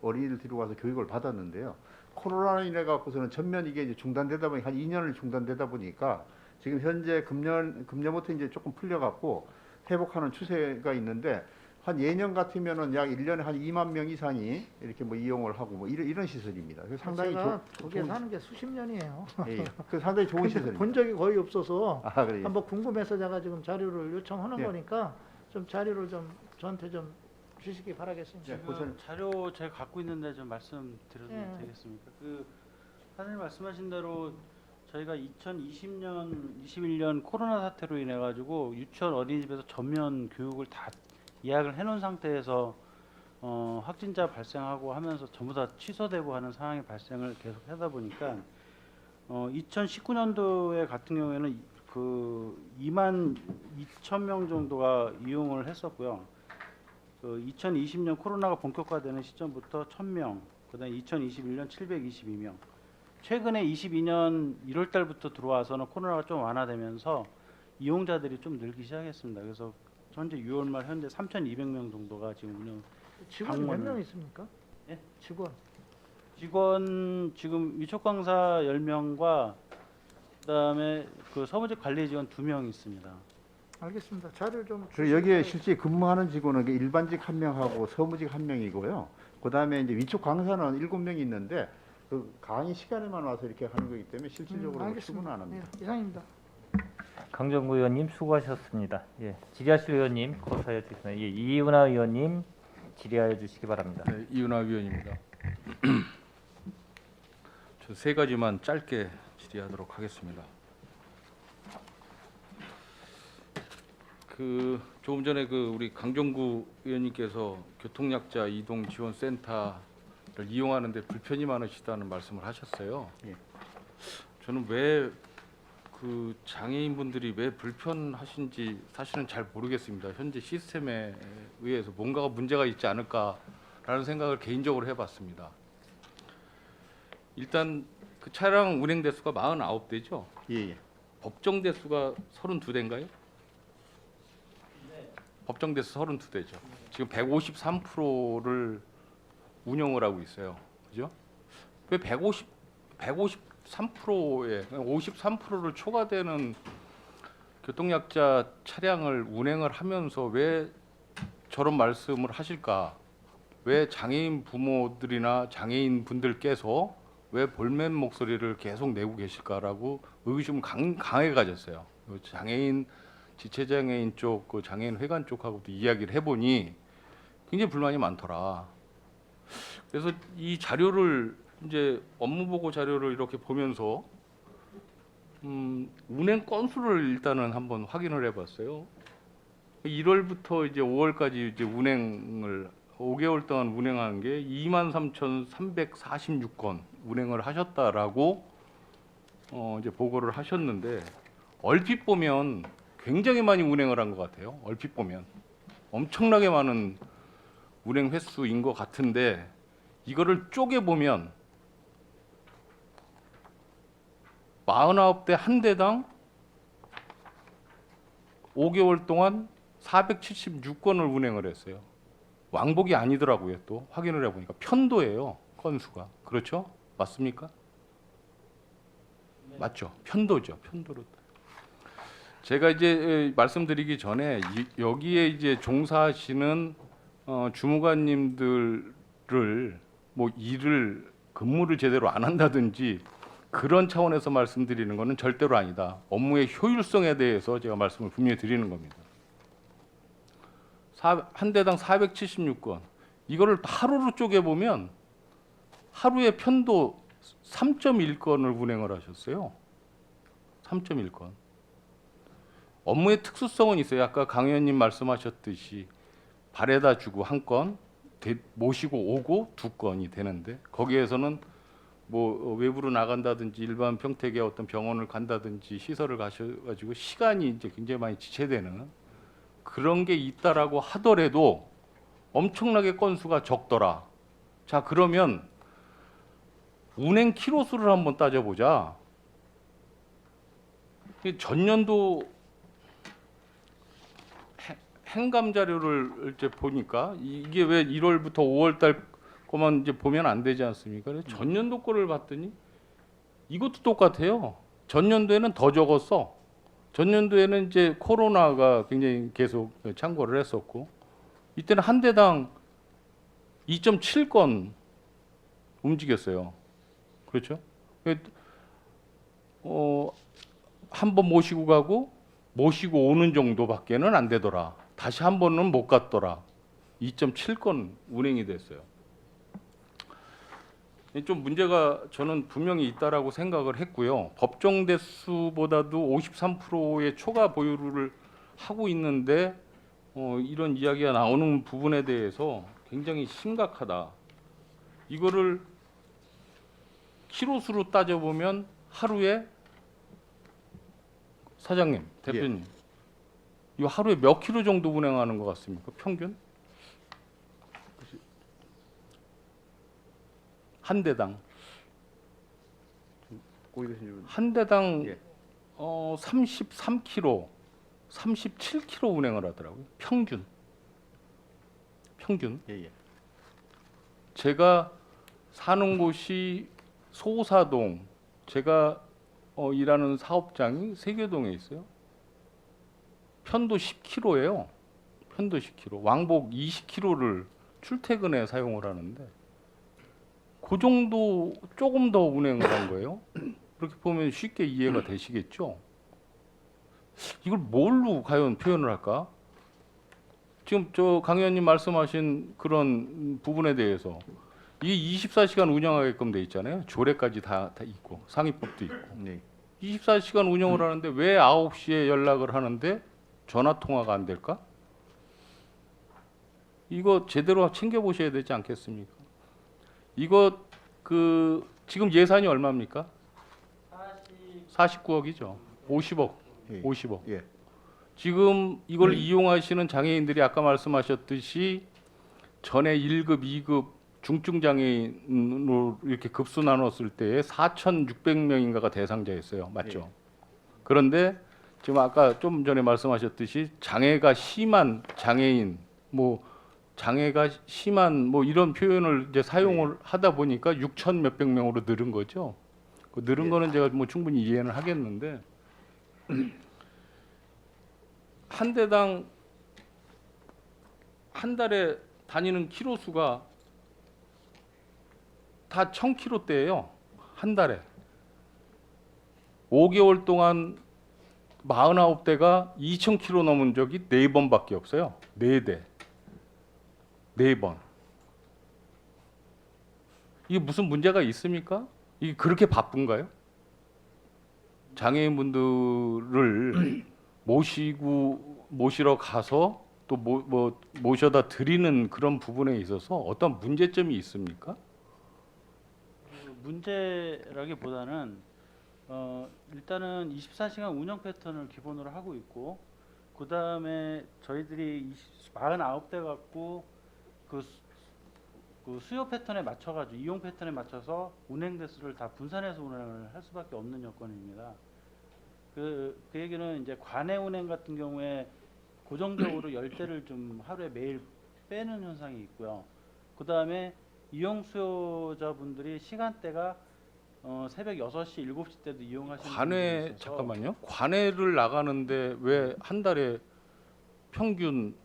어린이들 데려가서 교육을 받았는데요. 코로나로 인해 갖고서는 전면 이게 이제 중단되다 보니 한 2년을 중단되다 보니까 지금 현재 금년부터 이제 조금 풀려 갖고 회복하는 추세가 있는데 한 예년 같으면은 약 1년에 한 2만 명 이상이 이렇게 뭐 이용을 하고 뭐 이런 시설입니다. 그래서 상당히 제가 거기에 사는 게 수십 년이에요. 예, 예. 그 상당히 좋은 근데 시설입니다. 본 적이 거의 없어서 아, 그래요. 한번 궁금해서 제가 지금 자료를 요청하는 예. 거니까 좀 자료를 좀 저한테 좀 주시기 바라겠습니다. 예. 지금 고생- 자료 제가 갖고 있는데 좀 말씀드려도 예. 되겠습니까? 그 사장님 말씀하신 대로 저희가 2020년, 21년 코로나 사태로 인해 가지고 유치원 어린이집에서 전면 교육을 다 예약을 해놓은 상태에서 확진자 발생하고 하면서 전부 다 취소되고 하는 상황이 발생을 계속 하다 보니까 2019년도에 같은 경우에는 그 2만 2천 명 정도가 이용을 했었고요. 그 2020년 코로나가 본격화되는 시점부터 1,000명, 그다음에 2021년 722명. 최근에 22년 1월 달부터 들어와서는 코로나가 좀 완화되면서 이용자들이 좀 늘기 시작했습니다. 그래서 현재 6월 말 현재 3,200명 정도가 지금 운영. 직원이 몇 방문을- 명 있습니까? 예? 직원. 지금 위촉 강사 10명과 그다음에 그 서무직 관리 직원 2명 있습니다. 알겠습니다. 자료를 좀. 그리고 여기에 주시기 실제 근무하는 직원은 일반직 1명하고 서무직 1명이고요. 그다음에 이제 위촉 강사는 7명이 있는데 그 강의 시간에만 와서 이렇게 하는 거기 때문에 실질적으로 출근 안 합니다. 네, 이상입니다. 강정구 의원님 수고하셨습니다. 예, 질의하실 의원님 거사해 주시면 예, 이은하 의원님 질의하여 주시기 바랍니다. 네, 이은하 위원입니다. 저 세 가지만 짧게 질의하도록 하겠습니다. 그 조금 전에 그 우리 강정구 의원님께서 교통약자 이동 지원 센터를 이용하는데 불편이 많으시다는 말씀을 하셨어요. 예. 저는 왜 그 장애인분들이 왜 불편하신지 사실은 잘 모르겠습니다. 현재 시스템에 의해서 뭔가가 문제가 있지 않을까라는 생각을 개인적으로 해봤습니다. 일단 그 차량 운행 대수가 49대죠. 예, 예. 법정 대수가 32대인가요? 법정 대수 32대죠. 지금 153%를 운영을 하고 있어요. 그죠? 왜 153%에 53%를 초과되는 교통약자 차량을 운행을 하면서 왜 저런 말씀을 하실까? 왜 장애인 부모들이나 장애인 분들께서 왜 볼멘 목소리를 계속 내고 계실까라고 의구심을 강하게 가졌어요. 장애인 지체장애인 쪽, 그 장애인 회관 쪽하고도 이야기를 해보니 굉장히 불만이 많더라. 그래서 이 자료를 이제 업무보고 자료를 이렇게 보면서 운행 건수를 일단은 한번 확인을 해봤어요. 1월부터 이제 5월까지 이제 운행을 5개월 동안 운행한 게 23,346건 운행을 하셨다라고 이제 보고를 하셨는데 얼핏 보면 굉장히 많이 운행을 한 것 같아요. 얼핏 보면 엄청나게 많은 운행 횟수인 것 같은데 이거를 쪼개 보면 49대 한 대당 5개월 동안 476건을 운행을 했어요. 왕복이 아니더라고요. 또 확인을 해보니까 편도예요. 건수가. 그렇죠? 맞습니까? 맞죠? 편도죠. 편도로. 제가 이제 말씀드리기 전에 여기에 이제 종사하시는 주무관님들을 뭐 일을 근무를 제대로 안 한다든지 그런 차원에서 말씀드리는 것은 절대로 아니다. 업무의 효율성에 대해서 제가 말씀을 분명히 드리는 겁니다. 한 대당 476건. 이거를 하루로 쪼개보면 하루에 편도 3.1건을 운행을 하셨어요. 3.1건. 업무의 특수성은 있어요. 아까 강 의원님 말씀하셨듯이 발에다 주고 1건, 모시고 오고 2건이 되는데 거기에서는 뭐 외부로 나간다든지 일반 평택의 어떤 병원을 간다든지 시설을 가셔가지고 시간이 이제 굉장히 많이 지체되는 그런 게 있다라고 하더라도 엄청나게 건수가 적더라. 자, 그러면 운행 키로수를 한번 따져보자. 전년도 행감 자료를 이제 보니까 이게 왜 1월부터 5월 달 거만 이제 보면 안 되지 않습니까? 그래서 전년도 거를 봤더니 이것도 똑같아요. 전년도에는 더 적었어. 전년도에는 이제 코로나가 굉장히 계속 창궐을 했었고 이때는 한 대당 2.7건 움직였어요. 그렇죠? 한 번 모시고 가고 모시고 오는 정도밖에는 안 되더라. 다시 한 번은 못 갔더라. 2.7건 운행이 됐어요. 좀 문제가 저는 분명히 있다라고 생각을 했고요. 법정 대수보다도 53%의 초과 보유를 하고 있는데 이런 이야기가 나오는 부분에 대해서 굉장히 심각하다. 이거를 키로수로 따져보면 하루에 사장님, 대표님, 이거 하루에 몇 킬로 정도 운행하는 것 같습니까? 평균? 한 대당. 한 대당 예. 33km, 37km 운행을 하더라고요. 평균. 예, 예. 제가 사는 곳이 소사동, 제가 일하는 사업장이 세계동에 있어요. 편도 10km예요. 편도 10km. 왕복 20km를 출퇴근에 사용을 하는데 그 정도 조금 더 운행을 한 거예요. 그렇게 보면 쉽게 이해가 되시겠죠. 이걸 뭘로 과연 표현을 할까? 지금 저 강 의원님 말씀하신 그런 부분에 대해서 이 24시간 운영하게끔 돼 있잖아요. 조례까지 다 있고 상위법도 있고. 네. 24시간 운영을 하는데 왜 9시에 연락을 하는데 전화 통화가 안 될까? 이거 제대로 챙겨 보셔야 되지 않겠습니까? 이거 그 지금 예산이 얼마입니까? 49억이죠. 50억. 예. 50억. 예. 지금 이걸 이용하시는 장애인들이 아까 말씀하셨듯이 전에 1급, 2급 중증 장애인으로 이렇게 급수 나눴을 때에 4,600명인가가 대상자였어요. 맞죠? 예. 그런데 지금 아까 좀 전에 말씀하셨듯이 장애가 심한 장애인, 뭐 장애가 심한 뭐 이런 표현을 이제 사용을 하다 보니까 6천 몇백 명으로 늘은 거죠. 그 늘은 예. 거는 제가 뭐 충분히 이해는 하겠는데 한 대당 한 달에 다니는 키로 수가 다 1,000km대예요. 한 달에. 5개월 동안 49대가 2,000km 넘은 적이 4번밖에 없어요. 4대. 4번. 이게 무슨 문제가 있습니까? 이게 그렇게 바쁜가요? 장애인분들을 모시러 가서 또 모셔다 드리는 그런 부분에 있어서 어떤 문제점이 있습니까? 문제라기보다는 일단은 24시간 운영 패턴을 기본으로 하고 있고 그 다음에 저희들이 49대 갖고 그 수요 패턴에 맞춰가지고 이용 패턴에 맞춰서 운행 대수를 다 분산해서 운행을 할 수밖에 없는 여건입니다. 그 얘기는 이제 관내 운행 같은 경우에 고정적으로 10대를 좀 하루에 매일 빼는 현상이 있고요. 그 다음에 이용 수요자분들이 시간대가 새벽 6시, 7시 때도 이용하시는 분들이 관외 있어서 잠깐만요. 관외를 나가는데 왜 한 달에 평균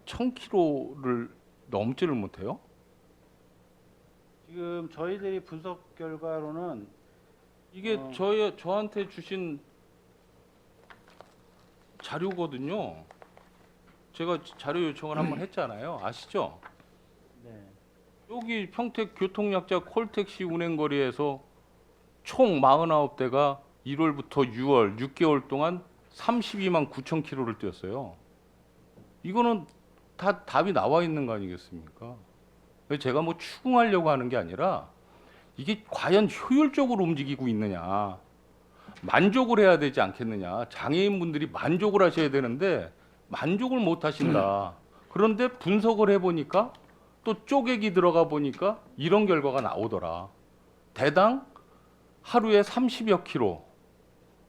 1,000km를 넘지를 못해요? 지금 저희들이 분석 결과로는 이게 어. 저한테 주신 자료거든요. 제가 자료 요청을 한번 했잖아요. 아시죠? 네. 여기 평택 교통약자 콜택시 운행 거리에서 총 49대가 1월부터 6월 6개월 동안 32만 9천 킬로를 뛰었어요. 이거는 다 답이 나와 있는 거 아니겠습니까? 제가 뭐 추궁하려고 하는 게 아니라 이게 과연 효율적으로 움직이고 있느냐, 만족을 해야 되지 않겠느냐. 장애인분들이 만족을 하셔야 되는데 만족을 못 하신다. 그런데 분석을 해보니까 또 쪼개기 들어가 보니까 이런 결과가 나오더라. 대당 하루에 30여 킬로,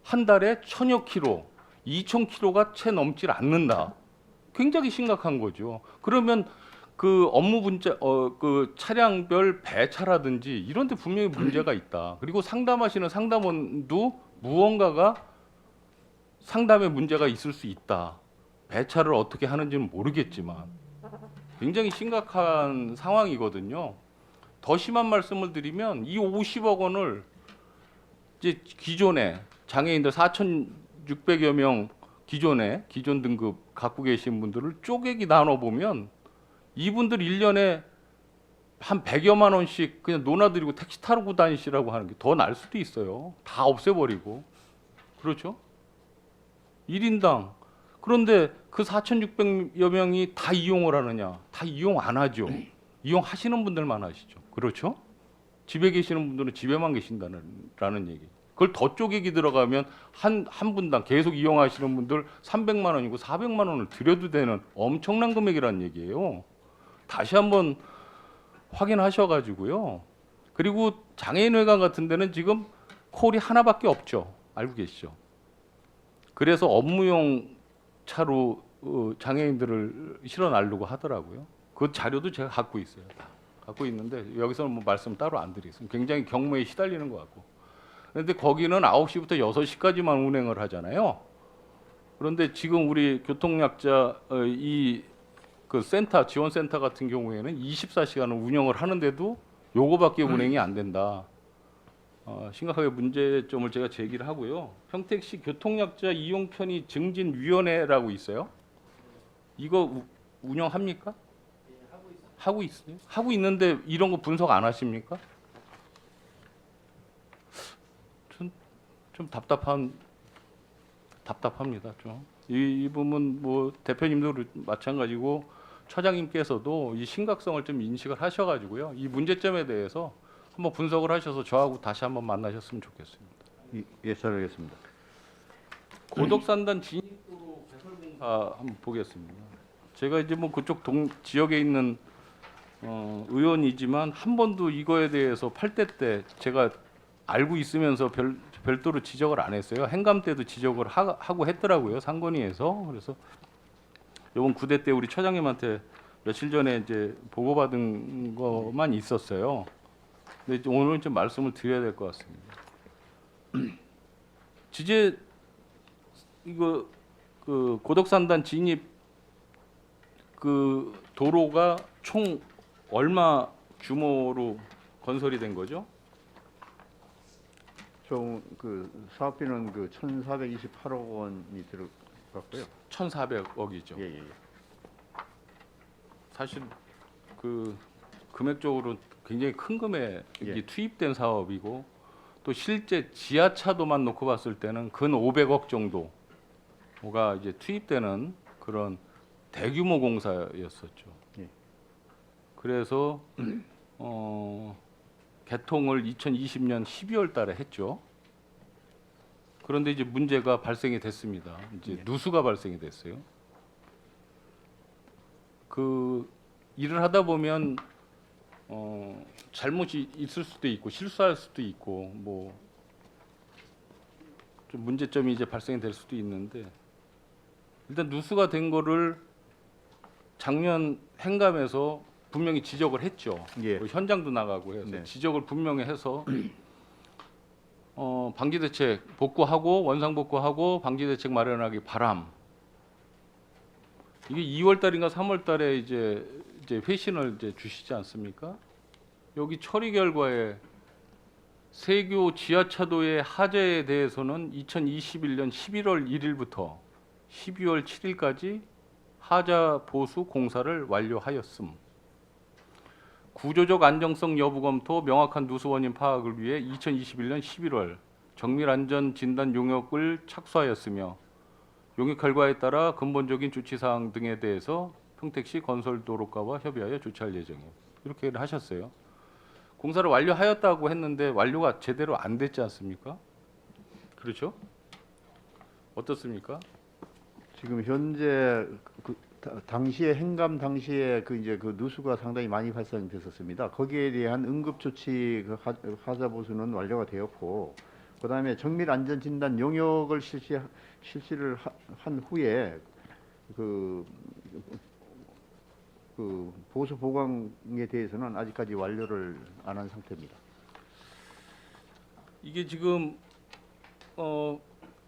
한 달에 1,000여 킬로, 2,000킬로가 채 넘질 않는다. 굉장히 심각한 거죠. 그러면 그 업무 분자, 그 차량별 배차라든지 이런 데 분명히 문제가 있다. 그리고 상담하시는 상담원도 무언가가 상담에 문제가 있을 수 있다. 배차를 어떻게 하는지는 모르겠지만 굉장히 심각한 상황이거든요. 더 심한 말씀을 드리면 이 50억 원을 이제 기존에 장애인들 4,600여 명 기존 등급 갖고 계신 분들을 쪼개기 나눠 보면 이분들 1년에 한 100여만 원씩 그냥 논아드리고 택시 타고 다니시라고 하는 게 더 날 수도 있어요. 다 없애버리고. 그렇죠? 1인당. 그런데 그 4,600여 명이 다 이용을 하느냐? 다 이용 안 하죠. 이용하시는 분들만 하시죠. 그렇죠? 집에 계시는 분들은 집에만 계신다는 얘기. 그걸 더 쪼개기 들어가면 한 분당 계속 이용하시는 분들 300만 원이고 400만 원을 드려도 되는 엄청난 금액이라는 얘기예요. 다시 한번 확인하셔가지고요. 그리고 장애인회관 같은 데는 지금 콜이 하나밖에 없죠. 알고 계시죠? 그래서 업무용 차로 장애인들을 실어 나르려고 하더라고요. 그 자료도 제가 갖고 있어요. 다 갖고 있는데 여기서는 뭐 말씀 따로 안 드리겠습니다. 굉장히 경무에 시달리는 것 같고. 그런데 거기는 9시부터 6시까지만 운행을 하잖아요. 그런데 지금 우리 교통약자 그 센터, 지원센터 같은 경우에는 24시간을 운영을 하는데도 요거밖에 운행이 안 된다. 심각하게 문제점을 제가 제기를 하고요. 평택시 교통약자 이용 편의 증진 위원회라고 있어요. 이거 운영합니까? 하고 있어요. 하고 있는데 이런 거 분석 안 하십니까? 좀 답답한 답답합니다. 좀. 이 부분 뭐 대표님도 마찬가지고 처장님께서도 이 심각성을 좀 인식을 하셔가지고요. 이 문제점에 대해서 한번 분석을 하셔서 저하고 다시 한번 만나셨으면 좋겠습니다. 예, 잘 알겠습니다. 고덕산단 진입도로 개설공사 한번 보겠습니다. 제가 이제 뭐 그쪽 지역에 있는 의원이지만 한 번도 이거에 대해서 8대 때 제가 알고 있으면서 별도로 지적을 안 했어요. 행감 때도 지적을 하고 했더라고요. 상권위에서. 그래서 이번 9대 때 우리 처장님한테 며칠 전에 이제 보고받은 것만 있었어요. 근데 오늘은 좀 말씀을 드려야 될 것 같습니다. 지제 이거 그 고덕산단 진입 그 도로가 총 얼마 규모로 건설이 된 거죠? 총 그 사업비는 그 1,428억 원이 들어갔고요. 1,400억이죠. 예, 예, 예. 사실 그 금액적으로 굉장히 큰 금액이 예. 투입된 사업이고 또 실제 지하차도만 놓고 봤을 때는 근 500억 정도가 이제 투입되는 그런 대규모 공사였었죠. 예. 그래서 개통을 2020년 12월 달에 했죠. 그런데 이제 문제가 발생이 됐습니다. 이제 누수가 발생이 됐어요. 그 일을 하다 보면 잘못이 있을 수도 있고 실수할 수도 있고 뭐 좀 문제점이 이제 발생이 될 수도 있는데 일단 누수가 된 거를 작년 행감에서 분명히 지적을 했죠. 예. 그 현장도 나가고 해서 네. 지적을 분명히 해서 방지 대책 복구하고 원상 복구하고 방지 대책 마련하기 바람. 이게 2월 달인가 3월 달에 이제 회신을 이제 주시지 않습니까? 여기 처리 결과에 세교 지하차도의 하자에 대해서는 2021년 11월 1일부터 12월 7일까지 하자 보수 공사를 완료하였음. 구조적 안정성 여부 검토 명확한 누수 원인 파악을 위해 2021년 11월 정밀 안전 진단 용역을 착수하였으며 용역 결과에 따라 근본적인 조치 사항 등에 대해서 평택시 건설도로과와 협의하여 조치할 예정이에요. 이렇게 하셨어요. 공사를 완료하였다고 했는데 완료가 제대로 안 됐지 않습니까? 그렇죠? 어떻습니까? 지금 현재 당시에 행감 당시에 그 이제 그 누수가 상당히 많이 발생됐었습니다. 거기에 대한 응급 조치 그 하자 보수는 완료가 되었고, 그다음에 정밀 안전 진단 용역을 실시를 한 후에 그 보수 보강에 대해서는 아직까지 완료를 안 한 상태입니다. 이게 지금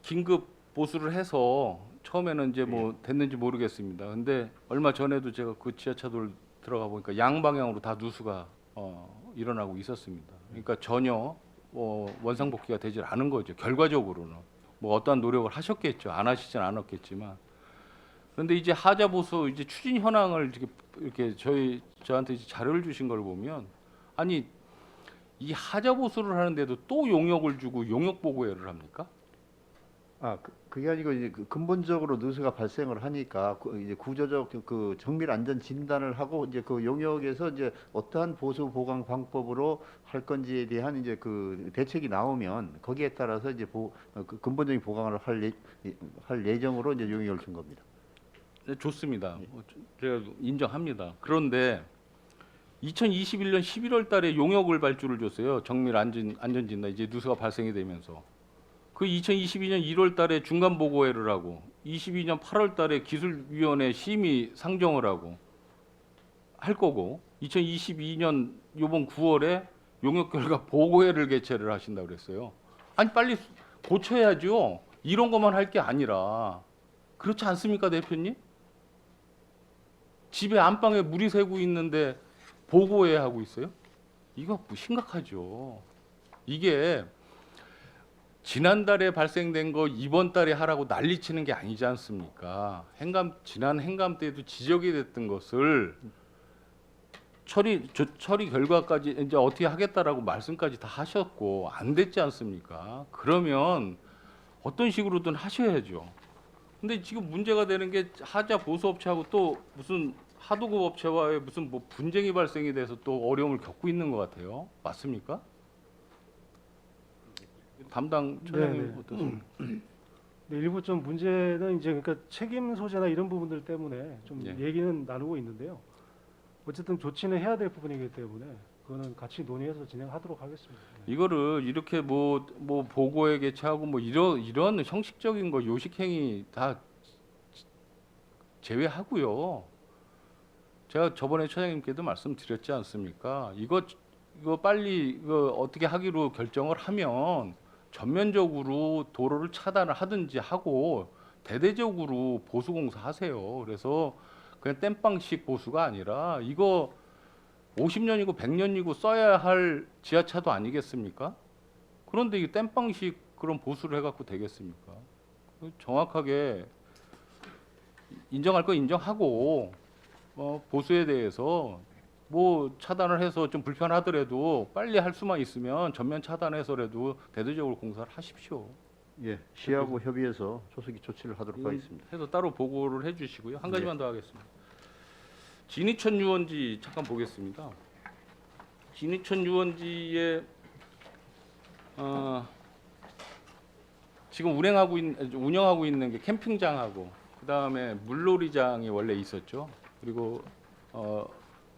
긴급 보수를 해서 처음에는 이제 뭐 됐는지 모르겠습니다. 근데 얼마 전에도 제가 그 지하차도를 들어가 보니까 양방향으로 다 누수가 일어나고 있었습니다. 그러니까 전혀 원상복귀가 되질 않은 거죠. 결과적으로는 뭐 어떠한 노력을 하셨겠죠. 안 하시진 않았겠지만. 그런데 이제 하자 보수 이제 추진 현황을 이렇게 저한테 이제 자료를 주신 걸 보면 아니 이 하자 보수를 하는데도 또 용역을 주고 용역 보고회를 합니까? 그게 아니고 이제 근본적으로 누수가 발생을 하니까 이제 구조적 그 정밀 안전 진단을 하고 이제 그 용역에서 이제 어떠한 보수 보강 방법으로 할 건지에 대한 이제 그 대책이 나오면 거기에 따라서 이제 그 근본적인 보강을 할 예정으로 이제 용역을 준 겁니다. 네, 좋습니다. 제가 인정합니다. 그런데 2021년 11월 달에 용역을 발주를 줬어요. 정밀 안전 진단 이제 누수가 발생이 되면서. 그 2022년 1월 달에 중간 보고회를 하고 22년 8월 달에 기술위원회 심의 상정을 하고 할 거고 2022년 요번 9월에 용역 결과 보고회를 개최를 하신다고 그랬어요. 아니 빨리 고쳐야죠. 이런 것만 할 게 아니라 그렇지 않습니까, 대표님? 집에 안방에 물이 새고 있는데 보고회 하고 있어요? 이거 심각하죠. 이게 지난달에 발생된 거 이번 달에 하라고 난리치는 게 아니지 않습니까? 지난 행감 때도 지적이 됐던 것을 처리 결과까지 이제 어떻게 하겠다라고 말씀까지 다 하셨고 안 됐지 않습니까? 그러면 어떤 식으로든 하셔야죠. 근데 지금 문제가 되는 게 하자 보수업체하고 또 무슨 하도급 업체와의 무슨 뭐 분쟁이 발생이 돼서 또 어려움을 겪고 있는 것 같아요. 맞습니까? 담당 처장님 네. 어떠십니까? 네, 일부 좀 문제는 이제 그러니까 책임 소재나 이런 부분들 때문에 좀 예. 얘기는 나누고 있는데요. 어쨌든 조치는 해야 될 부분이기 때문에 그거는 같이 논의해서 진행하도록 하겠습니다. 네. 이거를 이렇게 뭐 보고에 개최하고 뭐 이런 형식적인 거 요식행위 다 제외하고요. 제가 저번에 처장님께도 말씀드렸지 않습니까? 이거 빨리 이거 어떻게 하기로 결정을 하면 전면적으로 도로를 차단을 하든지 하고 대대적으로 보수공사 하세요. 그래서 그냥 땜빵식 보수가 아니라 이거 50년이고 100년이고 써야 할 지하차도 아니겠습니까? 그런데 이 땜빵식 그런 보수를 해갖고 되겠습니까? 정확하게 인정할 거 인정하고 보수에 대해서 뭐 차단을 해서 좀 불편하더라도 빨리 할 수만 있으면 전면 차단해서라도 대대적으로 공사를 하십시오. 예, 시하고 협의해서 조속히 조치를 하도록 하겠습니다. 해서 따로 보고를 해주시고요. 한 가지만 더 하겠습니다. 진이천 유원지 잠깐 보겠습니다. 진이천 유원지에 지금 운영하고 있는 게 캠핑장하고 그 다음에 물놀이장이 원래 있었죠. 그리고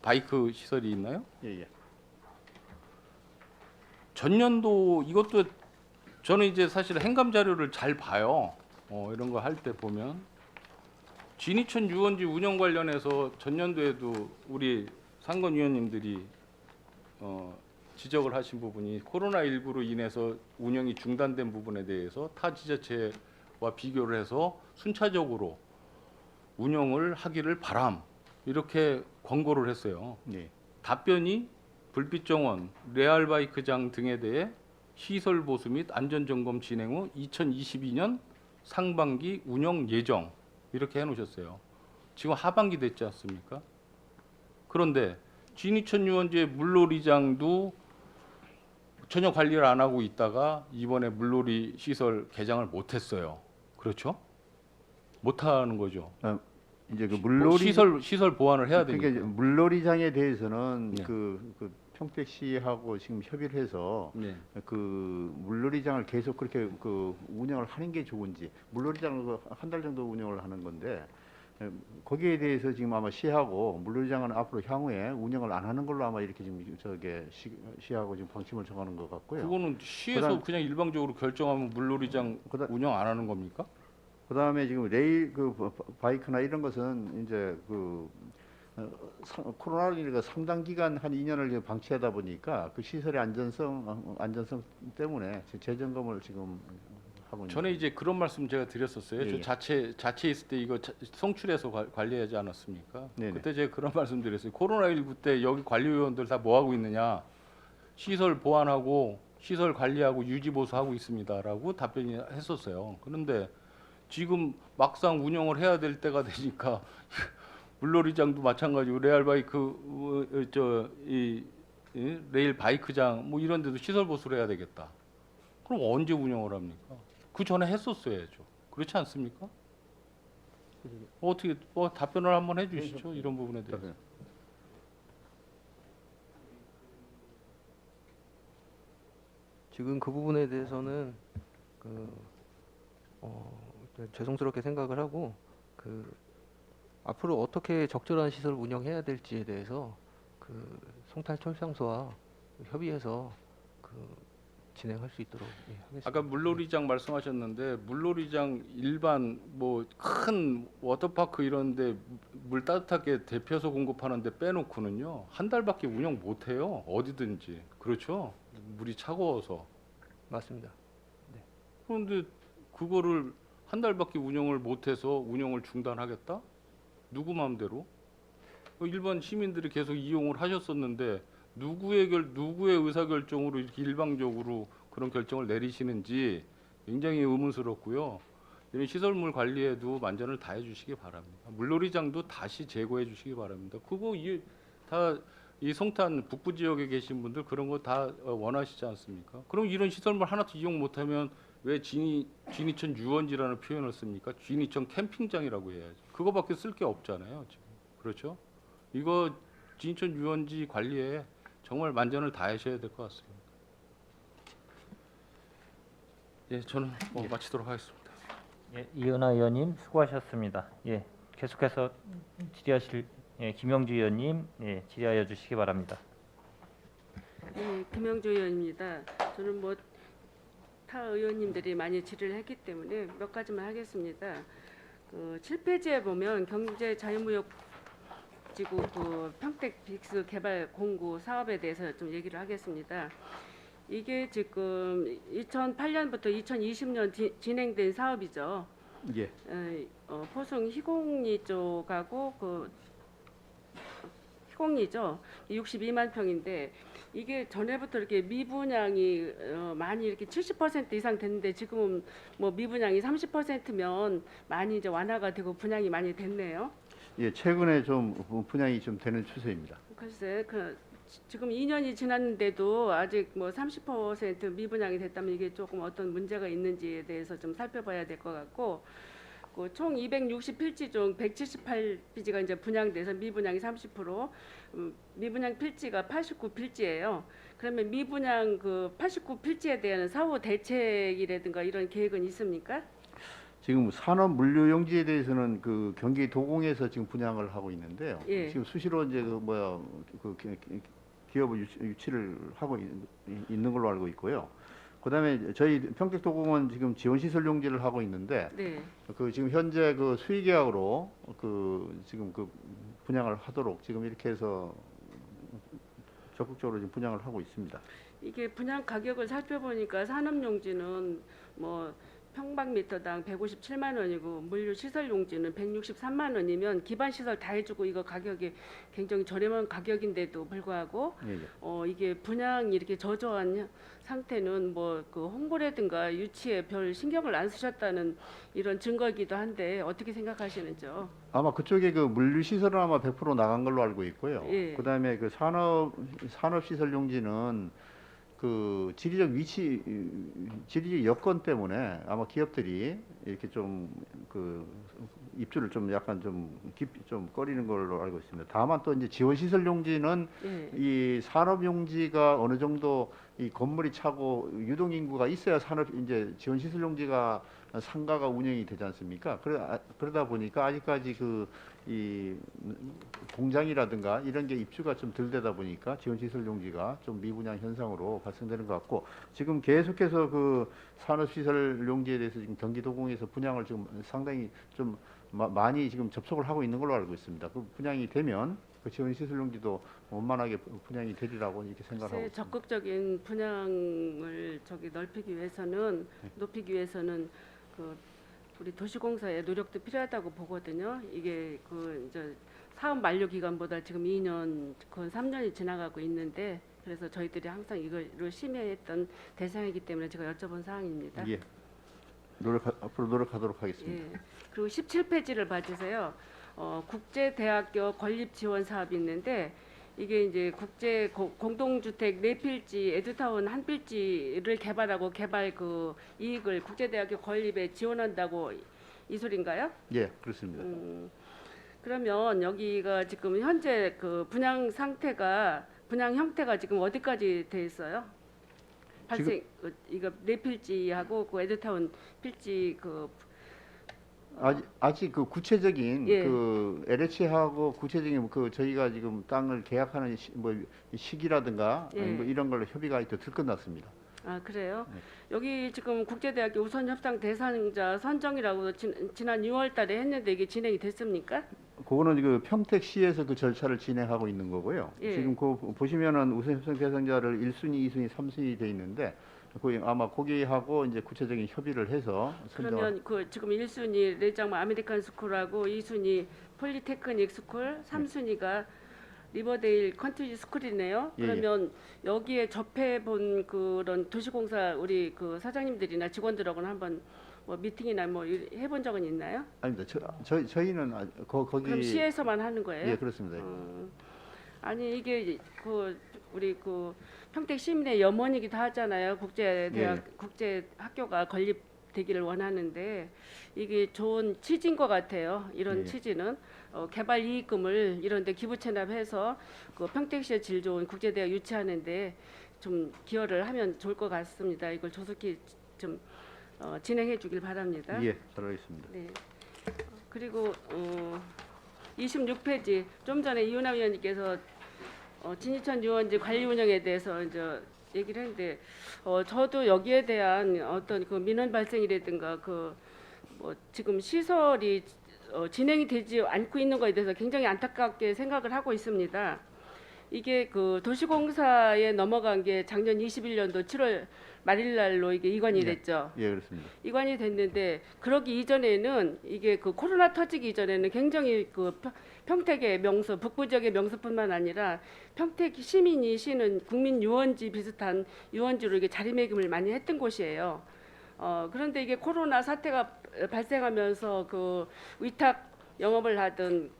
바이크 시설이 있나요? 예, 예. 전년도 이것도 저는 이제 사실 행감 자료를 잘 봐요. 이런 거 할 때 보면 진이천 유원지 운영 관련해서 전년도에도 우리 상권위원님들이 지적을 하신 부분이 코로나19로 인해서 운영이 중단된 부분에 대해서 타 지자체와 비교를 해서 순차적으로 운영을 하기를 바람 이렇게 권고를 했어요. 예. 답변이 불빛 정원, 레알바이크장 등에 대해 시설 보수 및 안전 점검 진행 후 2022년 상반기 운영 예정 이렇게 해놓으셨어요. 지금 하반기 됐지 않습니까? 그런데 진이천 유원지의 물놀이장도 전혀 관리를 안 하고 있다가 이번에 물놀이 시설 개장을 못했어요. 그렇죠? 못하는 거죠. 이제 그 뭐 물놀이 시설 보완을 해야 되니까. 그러니까 이제 물놀이장에 대해서는 네. 그 평택시하고 지금 협의를 해서 네. 그 물놀이장을 계속 그렇게 그 운영을 하는 게 좋은지 물놀이장을 한 달 정도 운영을 하는 건데 거기에 대해서 지금 아마 시하고 물놀이장은 앞으로 향후에 운영을 안 하는 걸로 아마 이렇게 지금 저게 시하고 지금 방침을 정하는 것 같고요. 그거는 시에서 그다음- 그냥 일방적으로 결정하면 물놀이장 그다음- 운영 안 하는 겁니까? 그다음에 지금 레일 그 바이크나 이런 것은 이제 코로나19가 상당 기간 한 2년을 방치하다 보니까 그 시설의 안전성 때문에 재점검을 지금 하고 있는. 전에 이제 그런 말씀 제가 드렸었어요. 예, 저 예. 자체 있을 때 이거 성출해서 관리하지 않았습니까? 네네. 그때 제가 그런 말씀 드렸어요. 코로나19 때 여기 관리위원들 다 뭐 하고 있느냐? 시설 보완하고 시설 관리하고 유지 보수하고 있습니다라고 답변이 했었어요. 그런데 지금 막상 운영을 해야 될 때가 되니까 물놀이장도 마찬가지고 레알바이크 레일 바이크장 뭐 이런 데도 시설 보수를 해야 되겠다. 그럼 언제 운영을 합니까? 그 전에 했었어야죠. 그렇지 않습니까? 어떻게 답변을 한번 해주시죠. 이런 부분에 대해서. 지금 그 부분에 대해서는 죄송스럽게 생각을 하고 앞으로 어떻게 적절한 시설을 운영해야 될지에 대해서 송탈철상소와 협의해서 진행할 수 있도록 하겠습니다. 아까 물놀이장 말씀하셨는데 물놀이장 일반 뭐 큰 워터파크 이런데 물 따뜻하게 데펴서 공급하는데 빼놓고는요 한 달밖에 운영 못해요. 어디든지 그렇죠. 물이 차가워서. 맞습니다. 그런데 그거를 한 달밖에 운영을 못해서 운영을 중단하겠다? 누구 마음대로? 일반 시민들이 계속 이용을 하셨었는데 누구의 의사 결정으로 이렇게 일방적으로 그런 결정을 내리시는지 굉장히 의문스럽고요. 이런 시설물 관리에도 만전을 다해 주시기 바랍니다. 물놀이장도 다시 제고해 주시기 바랍니다. 그거 다 이 송탄 북부 지역에 계신 분들 그런 거 다 원하시지 않습니까? 그럼 이런 시설물 하나도 이용 못하면 왜 진이천 유원지라는 표현을 씁니까? 진이천 캠핑장이라고 해야지. 그거밖에 쓸 게 없잖아요. 지금. 그렇죠? 이거 진이천 유원지 관리에 정말 만전을 다하셔야 될 것 같습니다. 예, 저는 마치도록 하겠습니다. 예, 이은하 의원님 수고하셨습니다. 예, 계속해서 질의하실 김영주 의원님 질의하여 주시기 바랍니다. 네, 김영주 의원입니다. 저는 뭐 타 의원님들이 많이 질의를 했기 때문에 몇 가지만 하겠습니다. 그 7페이지에 보면 경제 자유무역 지구 그 평택 빅스 개발 공구 사업에 대해서 좀 얘기를 하겠습니다. 이게 지금 2008년부터 2020년 진행된 사업이죠. 예. 포승 희곡리 쪽하고 그 희곡리죠. 62만 평인데 이게 전에부터 이렇게 미분양이 많이 이렇게 70% 이상 됐는데 지금은 뭐 미분양이 30%면 많이 이제 완화가 되고 분양이 많이 됐네요. 예, 최근에 좀 분양이 좀 되는 추세입니다. 글쎄 지금 2년이 지났는데도 아직 뭐 30% 미분양이 됐다면 이게 조금 어떤 문제가 있는지에 대해서 좀 살펴봐야 될 것 같고 그 총 260필지 중 178필지가 이제 분양돼서 미분양이 30%, 미분양 필지가 89필지예요. 그러면 미분양 그 89필지에 대한 사후 대책이라든가 이런 계획은 있습니까? 지금 산업 물류 용지에 대해서는 그 경기 도공에서 지금 분양을 하고 있는데요. 예. 지금 수시로 이제 기업을 유치를 하고 있는 걸로 알고 있고요. 그다음에 저희 평택도공은 지금 지원시설 용지를 하고 있는데 네. 그 지금 현재 그 수의계약으로 그 지금 그 분양을 하도록 지금 이렇게 해서 적극적으로 지금 분양을 하고 있습니다. 이게 분양 가격을 살펴보니까 산업용지는 뭐 평방미터당 157만 원이고 물류 시설 용지는 163만 원이면 기반 시설 다 해주고 이거 가격이 굉장히 저렴한 가격인데도 불구하고 예, 예. 이게 분양이 이렇게 저조한 상태는 뭐 그 홍보라든가 유치에 별 신경을 안 쓰셨다는 이런 증거이기도 한데 어떻게 생각하시는지요? 아마 그쪽에 그 물류 시설은 아마 100% 나간 걸로 알고 있고요. 예. 그다음에 그 산업 시설 용지는 그 지리적 위치, 지리적 여건 때문에 아마 기업들이 이렇게 좀 그 입주를 좀 약간 좀 깊이 좀 꺼리는 걸로 알고 있습니다. 다만 또 이제 지원 시설 용지는 예. 이 산업 용지가 어느 정도 이 건물이 차고 유동 인구가 있어야 산업 이제 지원 시설 용지가 상가가 운영이 되지 않습니까? 그러다 보니까 아직까지 그 이 공장이라든가 이런 게 입주가 좀 덜 되다 보니까 지원시설 용지가 좀 미분양 현상으로 발생되는 것 같고 지금 계속해서 그 산업시설 용지에 대해서 지금 경기도공에서 분양을 지금 상당히 좀 많이 지금 접촉을 하고 있는 걸로 알고 있습니다. 그 분양이 되면 그 지원시설 용지도 원만하게 분양이 되리라고 이렇게 생각하고 있습니다. 적극적인 분양을 넓히기 위해서는 네. 높이기 위해서는 그 우리 도시공사의 노력도 필요하다고 보거든요. 이게 그 이제 사업 만료 기간보다 지금 2년, 거의 3년이 지나가고 있는데 그래서 저희들이 항상 이거를 심의했던 대상이기 때문에 제가 여쭤본 사항입니다. 예. 앞으로 노력하도록 하겠습니다. 예. 그리고 17페이지를 봐주세요. 국제대학교 건립 지원 사업이 있는데 이게 이제 국제 공동주택 4필지 에듀타운 1필지를 개발하고 개발 그 이익을 국제대학교 건립에 지원한다고 이 소린가요? 예, 그렇습니다. 그러면 여기가 지금 현재 그 분양 형태가 지금 어디까지 돼 있어요? 발생 이거 4필지하고 그 에듀타운 필지 그 아직 그 구체적인 예. 그 LH하고 구체적인 그 저희가 지금 땅을 계약하는 시기라든가 예. 뭐 이런 걸로 협의가 더 끝났습니다. 아 그래요? 네. 여기 지금 국제대학교 우선 협상 대상자 선정이라고 지난 6월달에 했는데 이게 진행이 됐습니까? 그거는 그 평택시에서 그 절차를 진행하고 있는 거고요. 예. 지금 그 보시면은 우선 협상 대상자를 1순위, 2순위, 3순위 돼 있는데 그 아마 거기하고 이제 구체적인 협의를 해서 그러면 그 지금 1순위 레장 아메리칸 스쿨하고 2순위 폴리테크닉 스쿨, 3순위가 리버데일 컨트리 스쿨이네요. 예, 예. 그러면 여기에 접해 본 그런 도시공사 우리 그 사장님들이나 직원들하고는 한번 뭐 미팅이나 뭐 해본 적은 있나요? 아닙니다. 저희는 거기 그럼 시에서만 하는 거예요? 예, 그렇습니다. 아니 이게 그 우리 그 평택 시민의 염원이기도 하잖아요. 국제대학, 예. 국제학교가 건립되기를 원하는데 이게 좋은 취지인 것 같아요. 이런 예. 취지는 개발 이익금을 이런데 기부 체납해서 그 평택시의 질 좋은 국제대학 유치하는데 좀 기여를 하면 좋을 것 같습니다. 이걸 조속히 좀 진행해 주길 바랍니다. 예, 잘하겠습니다. 네. 그리고 26페이지 좀 전에 이윤아 위원님께서 진이천 유원지 관리 운영에 대해서 이제 얘기를 했는데 저도 여기에 대한 어떤 그 민원 발생이라든가 그 뭐 지금 시설이 진행이 되지 않고 있는 것에 대해서 굉장히 안타깝게 생각을 하고 있습니다. 이게 그 도시공사에 넘어간 게 작년 21년도 7월 말일 날로 이게 이관이 네. 됐죠. 예, 그렇습니다. 이관이 됐는데 그러기 이전에는 이게 그 코로나 터지기 이전에는 굉장히 그 평택의 명소, 북부 지역의 명소뿐만 아니라 평택 시민이 쉬는 국민 유원지 비슷한 유원지로 이게 자리매김을 많이 했던 곳이에요. 그런데 이게 코로나 사태가 발생하면서 그 위탁 영업을 하던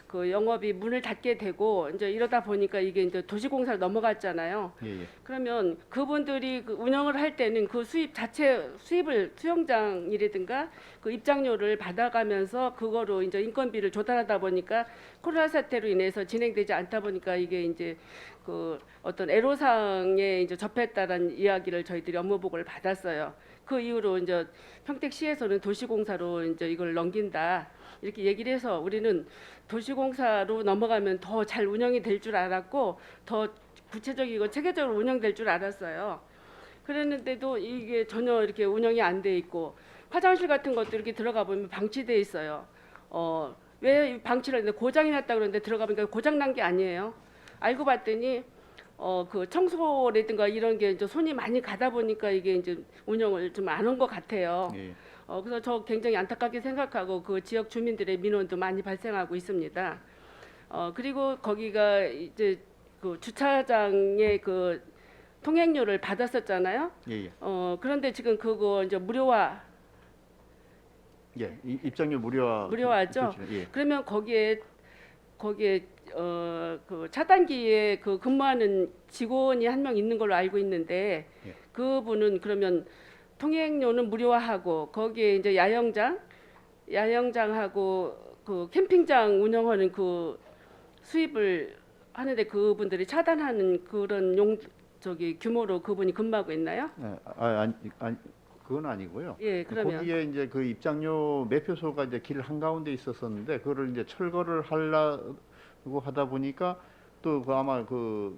그 영업이 문을 닫게 되고 이제 이러다 보니까 이게 이제 도시공사로 넘어갔잖아요. 예, 예. 그러면 그분들이 그 운영을 할 때는 그 수입 자체 수입을 수영장이라든가 그 입장료를 받아가면서 그거로 이제 인건비를 조달하다 보니까 코로나 사태로 인해서 진행되지 않다 보니까 이게 이제 그 어떤 애로사항에 이제 접했다라는 이야기를 저희들이 업무 보고를 받았어요. 그 이후로 이제 평택시에서는 도시공사로 이제 이걸 넘긴다 이렇게 얘기를 해서 우리는 도시공사로 넘어가면 더 잘 운영이 될 줄 알았고 더 구체적이고 체계적으로 운영될 줄 알았어요. 그랬는데도 이게 전혀 이렇게 운영이 안 돼 있고 화장실 같은 것도 이렇게 들어가 보면 방치돼 있어요. 왜 방치를 했는데 고장이 났다 그러는데 들어가 보니까 고장 난 게 아니에요. 알고 봤더니 그 청소라든가 이런 게 이제 손이 많이 가다 보니까 이게 이제 운영을 좀 안 한 것 같아요. 예. 그래서 저 굉장히 안타깝게 생각하고 그 지역 주민들의 민원도 많이 발생하고 있습니다. 그리고 거기가 이제 그 주차장의 그 통행료를 받았었잖아요. 예, 예. 그런데 지금 그거 이제 무료화 예. 입장료 무료화죠? 예. 그러면 거기에 그 차단기에 그 근무하는 직원이 한 명 있는 걸로 알고 있는데 예. 그분은 그러면 통행료는 무료화하고 거기에 이제 야영장하고 그 캠핑장 운영하는 그 수입을 하는데 그분들이 차단하는 그런 규모로 그분이 근무하고 있나요? 네, 그건 아니고요. 예, 그러면 거기에 이제 그 입장료 매표소가 이제 길 한가운데 있었었는데 그거를 이제 철거를 하려고 하다 보니까 또 그 아마 그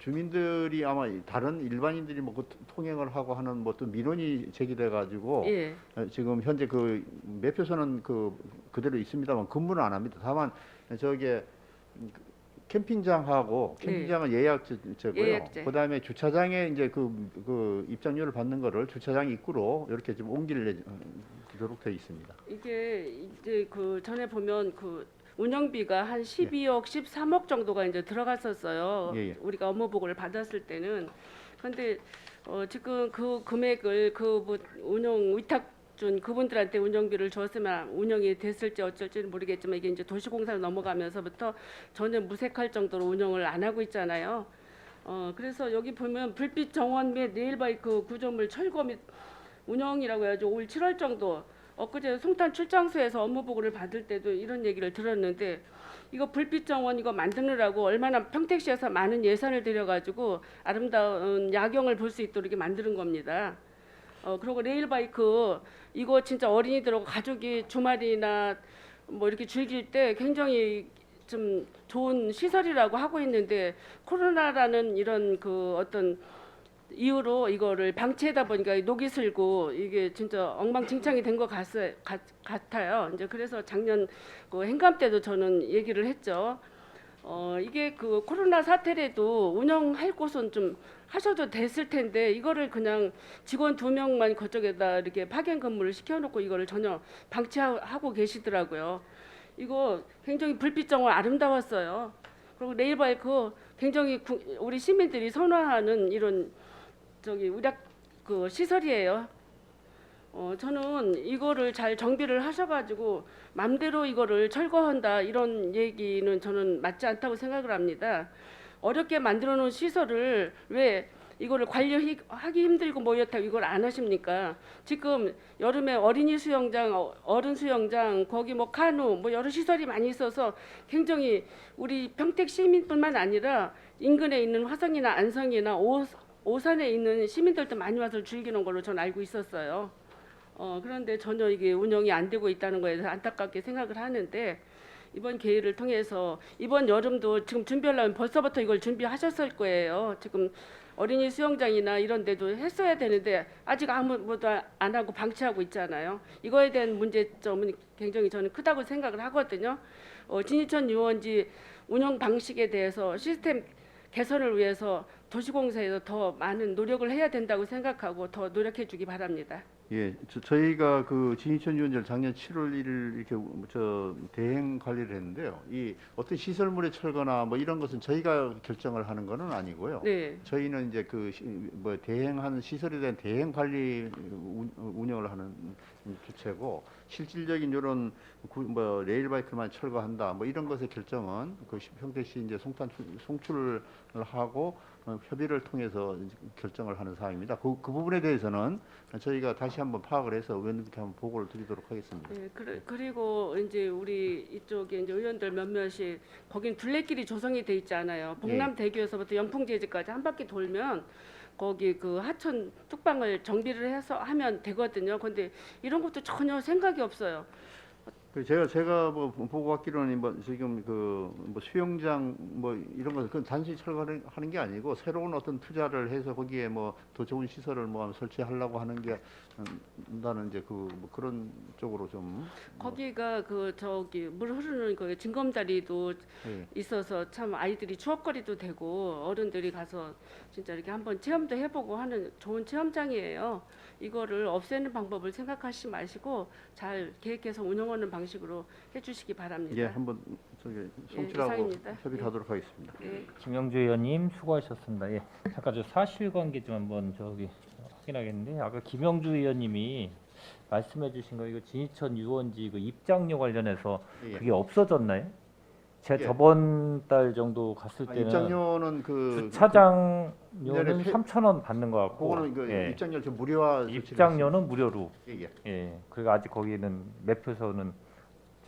주민들이 아마 다른 일반인들이 뭐 그 통행을 하고 하는 뭐 또 민원이 제기돼 가지고 예. 지금 현재 그 매표소는 그대로 있습니다만 근무는 안 합니다. 다만 저게 캠핑장하고 캠핑장은 예약제고요. 예약제. 그다음에 주차장에 이제 그 입장료를 받는 거를 주차장 입구로 이렇게 좀 옮기도록 되어 있습니다. 이게 이제 그 전에 보면 그 운영비가 한 12억, 13억 정도가 이제 들어갔었어요. 예, 예. 우리가 업무 보고를 받았을 때는. 그런데 지금 그 금액을 운영 위탁 준 그분들한테 운영비를 줬으면 운영이 됐을지 어쩔지는 모르겠지만 이게 이제 도시공사로 넘어가면서부터 전혀 무색할 정도로 운영을 안 하고 있잖아요. 그래서 여기 보면 불빛 정원 및 레일바이크 구조물 철거 및 운영이라고 해야죠. 올 7월 정도 엊그제 송탄 출장소에서 업무 보고를 받을 때도 이런 얘기를 들었는데 이거 불빛 정원 이거 만드느라고 얼마나 평택시에서 많은 예산을 들여가지고 아름다운 야경을 볼 수 있도록 이렇게 만드는 겁니다. 그리고 레일바이크 이거 진짜 어린이들하고 가족이 주말이나 뭐 이렇게 즐길 때 굉장히 좀 좋은 시설이라고 하고 있는데 코로나라는 이런 그 어떤 이유로 이거를 방치하다 보니까 녹이 슬고 이게 진짜 엉망진창이 된 것 같아요. 이제 그래서 작년 그 행감 때도 저는 얘기를 했죠. 이게 그 코로나 사태라도 운영할 곳은 좀 하셔도 됐을 텐데 이거를 그냥 직원 2명만 그쪽에다 이렇게 파견 근무를 시켜놓고 이거를 전혀 방치하고 계시더라고요. 이거 굉장히 불빛 정원 아름다웠어요. 그리고 레일바이크 굉장히 우리 시민들이 선호하는 이런 의략 그 시설이에요. 저는 이거를 잘 정비를 하셔가지고 맘대로 이거를 철거한다 이런 얘기는 저는 맞지 않다고 생각을 합니다. 어렵게 만들어 놓은 시설을 왜 이거를 관리하기 힘들고 뭐 이렇다고 이걸 안 하십니까? 지금 여름에 어린이 수영장, 어른 수영장, 거기 뭐 카누, 뭐 여러 시설이 많이 있어서 굉장히 우리 평택 시민뿐만 아니라 인근에 있는 화성이나 안성이나 오산에 있는 시민들도 많이 와서 즐기는 걸로 저는 알고 있었어요. 그런데 전혀 이게 운영이 안 되고 있다는 거에 대해서 안타깝게 생각을 하는데 이번 기회를 통해서 이번 여름도 지금 준비하려면 벌써부터 이걸 준비하셨을 거예요. 지금 어린이 수영장이나 이런 데도 했어야 되는데 아직 아무것도 안 하고 방치하고 있잖아요. 이거에 대한 문제점은 굉장히 저는 크다고 생각을 하거든요. 진이천 유원지 운영 방식에 대해서 시스템 개선을 위해서 도시공사에서 더 많은 노력을 해야 된다고 생각하고 더 노력해 주기 바랍니다. 예, 저희가 그 진이천 유원지를 작년 7월 1일 이렇게 대행 관리를 했는데요. 이 어떤 시설물의 철거나 뭐 이런 것은 저희가 결정을 하는 것은 아니고요. 네. 저희는 이제 뭐 대행하는 시설에 대한 대행 관리 운영을 하는 주체고 실질적인 이런 뭐 레일바이크만 철거한다 뭐 이런 것의 결정은 그 평택시 이제 송출을 하고 협의를 통해서 이제 결정을 하는 사항입니다. 그 부분에 대해서는 저희가 다시 한번 파악을 해서 의원님께 한번 보고를 드리도록 하겠습니다. 네, 그리고 이제 우리 이쪽에 이제 의원들 몇몇이 거긴 둘레길이 조성이 돼 있잖아요. 봉남대교에서부터 연풍제지까지 한 바퀴 돌면 거기 그 하천 뚝방을 정비를 해서 하면 되거든요. 근데 이런 것도 전혀 생각이 없어요. 제가 뭐 보고 왔기로는 뭐 지금 그 뭐 수영장 뭐 이런 것은 그건 단순히 철거하는 게 아니고 새로운 어떤 투자를 해서 거기에 뭐 더 좋은 시설을 뭐 설치하려고 하는 게 나는 이제 그 뭐 그런 쪽으로 좀 거기가 그 저기 물 흐르는 그 징검다리도 예. 있어서 참 아이들이 추억거리도 되고 어른들이 가서 진짜 이렇게 한번 체험도 해보고 하는 좋은 체험장이에요. 이거를 없애는 방법을 생각하시지 마시고 잘 계획해서 운영하는 방식으로 해주시기 바랍니다. 예, 한번 저기 송출하고 이상입니다. 협의를 예. 하도록 하겠습니다. 네. 김영주 의원님 수고하셨습니다. 예, 잠깐 저 사실관계 좀 한번 저기 확인하겠는데 아까 김영주 의원님이 말씀해주신 거 이거 진이천 유원지 그 입장료 관련해서 예, 예. 그게 없어졌나요? 제가 예. 저번 달 정도 갔을 때는 입장료는 주차장료는 일년에 3,000원 받는 것 같고 그거는 그 예. 입장료 좀 무료화 조치를 입장료는 무료로 했습니다. 예, 예. 예 그리고 아직 거기는 매표소는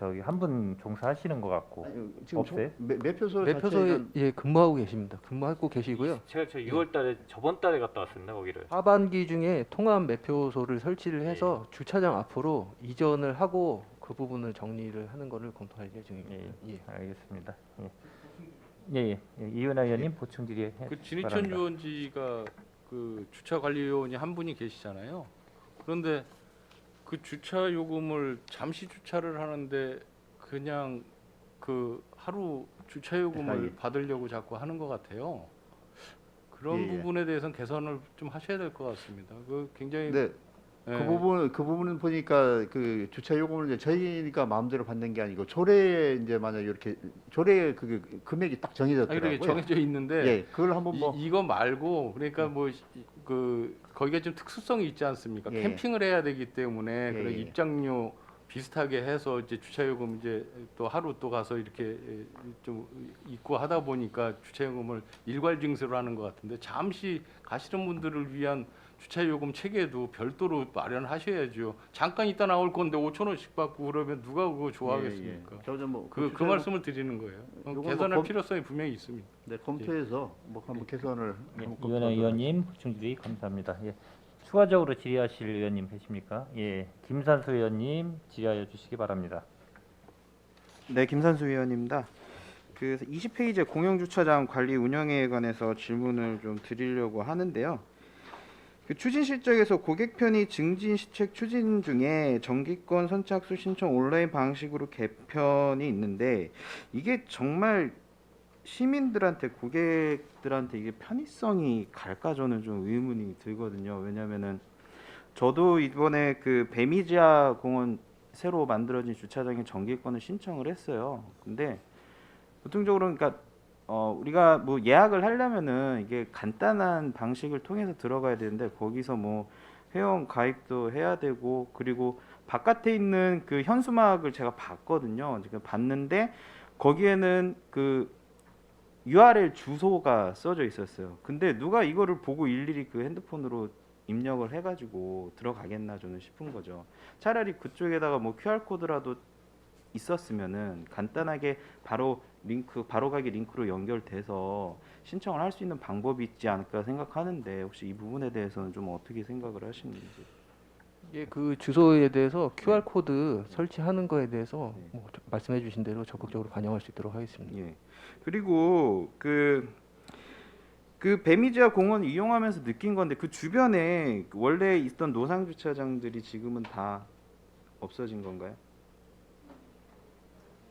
저기 한 분 종사하시는 것 같고 아니, 지금 없어요? 매표소 매표소에 자체는 예 근무하고 계십니다. 근무하고 계시고요. 제가 저 6월달에 저번 달에 갔다 왔습니다 거기를. 하반기 중에 통합 매표소를 설치를 해서 주차장 앞으로 이전을 하고 그 부분을 정리를 하는 거를 검토할 예정입니다. 예, 예. 알겠습니다. 예, 이은하 의원님 보충 질의 그 진이천 바랍니다. 유원지가 그 주차 관리요원이 한 분이 계시잖아요. 그런데 그 주차 요금을 잠시 주차를 하는데 그냥 그 하루 주차 요금을 예. 받으려고 자꾸 하는 것 같아요. 그런 예, 예. 부분에 대해서는 개선을 좀 하셔야 될 것 같습니다. 그 굉장히 네. 예. 그 부분은 보니까 그 주차 요금을 이제 저희가 마음대로 받는 게 아니고 조례에 이제 만약 이렇게 조례에 그 금액이 딱 아니, 정해졌더라고요. 이렇게 정해져 있는데 예, 그걸 한번 뭐 이거 말고 그러니까 뭐 그 거기가 좀 특수성이 있지 않습니까? 예. 캠핑을 해야 되기 때문에 그런 예. 입장료 비슷하게 해서 이제 주차요금 이제 또 하루 또 가서 이렇게 좀 입고 하다 보니까 주차요금을 일괄 징수를 하는 것 같은데 잠시 가시는 분들을 위한 주차요금 체계도 별도로 마련하셔야죠. 잠깐 있다 나올 건데 5,000원씩 받고 그러면 누가 그거 좋아하겠습니까? 그 말씀을 드리는 거예요. 요건 개선할 뭐 필요성이 분명히 있습니다. 네, 검토해서 뭐 한번 개선을 예, 한번 이은하 검토하도록 의원님 보충 질의 감사합니다. 예, 추가적으로 질의하실 의원님 계십니까? 예, 김산수 의원님 질의하여 주시기 바랍니다. 네, 김산수 의원입니다. 그 20페이지 공영주차장 관리 운영에 관해서 질문을 좀 드리려고 하는데요. 그 추진 실적에서 고객 편의 증진 시책 추진 중에 정기권 선착순 신청 온라인 방식으로 개편이 있는데 이게 정말 시민들한테 고객들한테 이게 편의성이 갈까 저는 좀 의문이 들거든요. 왜냐면은 저도 이번에 그 배미지아 공원 새로 만들어진 주차장에 정기권을 신청을 했어요. 근데 보통적으로 그러니까 우리가 뭐 예약을 하려면은 이게 간단한 방식을 통해서 들어가야 되는데 거기서 뭐 회원 가입도 해야 되고 그리고 바깥에 있는 그 현수막을 제가 봤거든요. 지금 봤는데 거기에는 그 URL 주소가 써져 있었어요. 근데 누가 이거를 보고 일일이 그 핸드폰으로 입력을 해가지고 들어가겠나 저는 싶은 거죠. 차라리 그쪽에다가 뭐 QR 코드라도 있었으면은 간단하게 바로 바로가기 링크로 연결돼서 신청을 할 수 있는 방법이 있지 않을까 생각하는데 혹시 이 부분에 대해서는 좀 어떻게 생각을 하시는지. 예, 그 주소에 대해서 QR 코드 설치하는 거에 대해서 네. 뭐 말씀해 주신 대로 적극적으로 반영할 수 있도록 하겠습니다. 예. 그리고 그 배미지아 공원 이용하면서 느낀 건데 그 주변에 원래 있던 노상 주차장들이 지금은 다 없어진 건가요?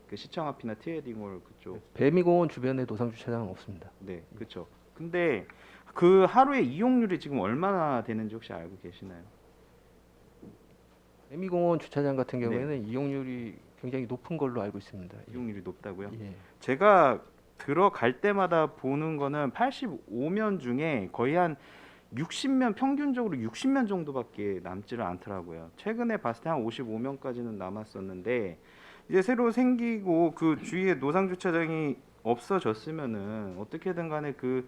그 시청 앞이나 티웨딩홀 그쪽. 배미공원 주변에 노상 주차장은 없습니다. 네, 그렇죠. 근데 그 하루에 이용률이 지금 얼마나 되는지 혹시 알고 계시나요? 배미공원 주차장 같은 네. 경우에는 이용률이 굉장히 높은 걸로 알고 있습니다. 이용률이 높다고요? 예. 제가 들어갈 때마다 보는 거는 85면 중에 거의 한 60면 평균적으로 60면 정도밖에 남지를 않더라고요. 최근에 봤을 때 한 55면까지는 남았었는데 이제 새로 생기고 그 주위에 노상 주차장이 없어졌으면은 어떻게든 간에 그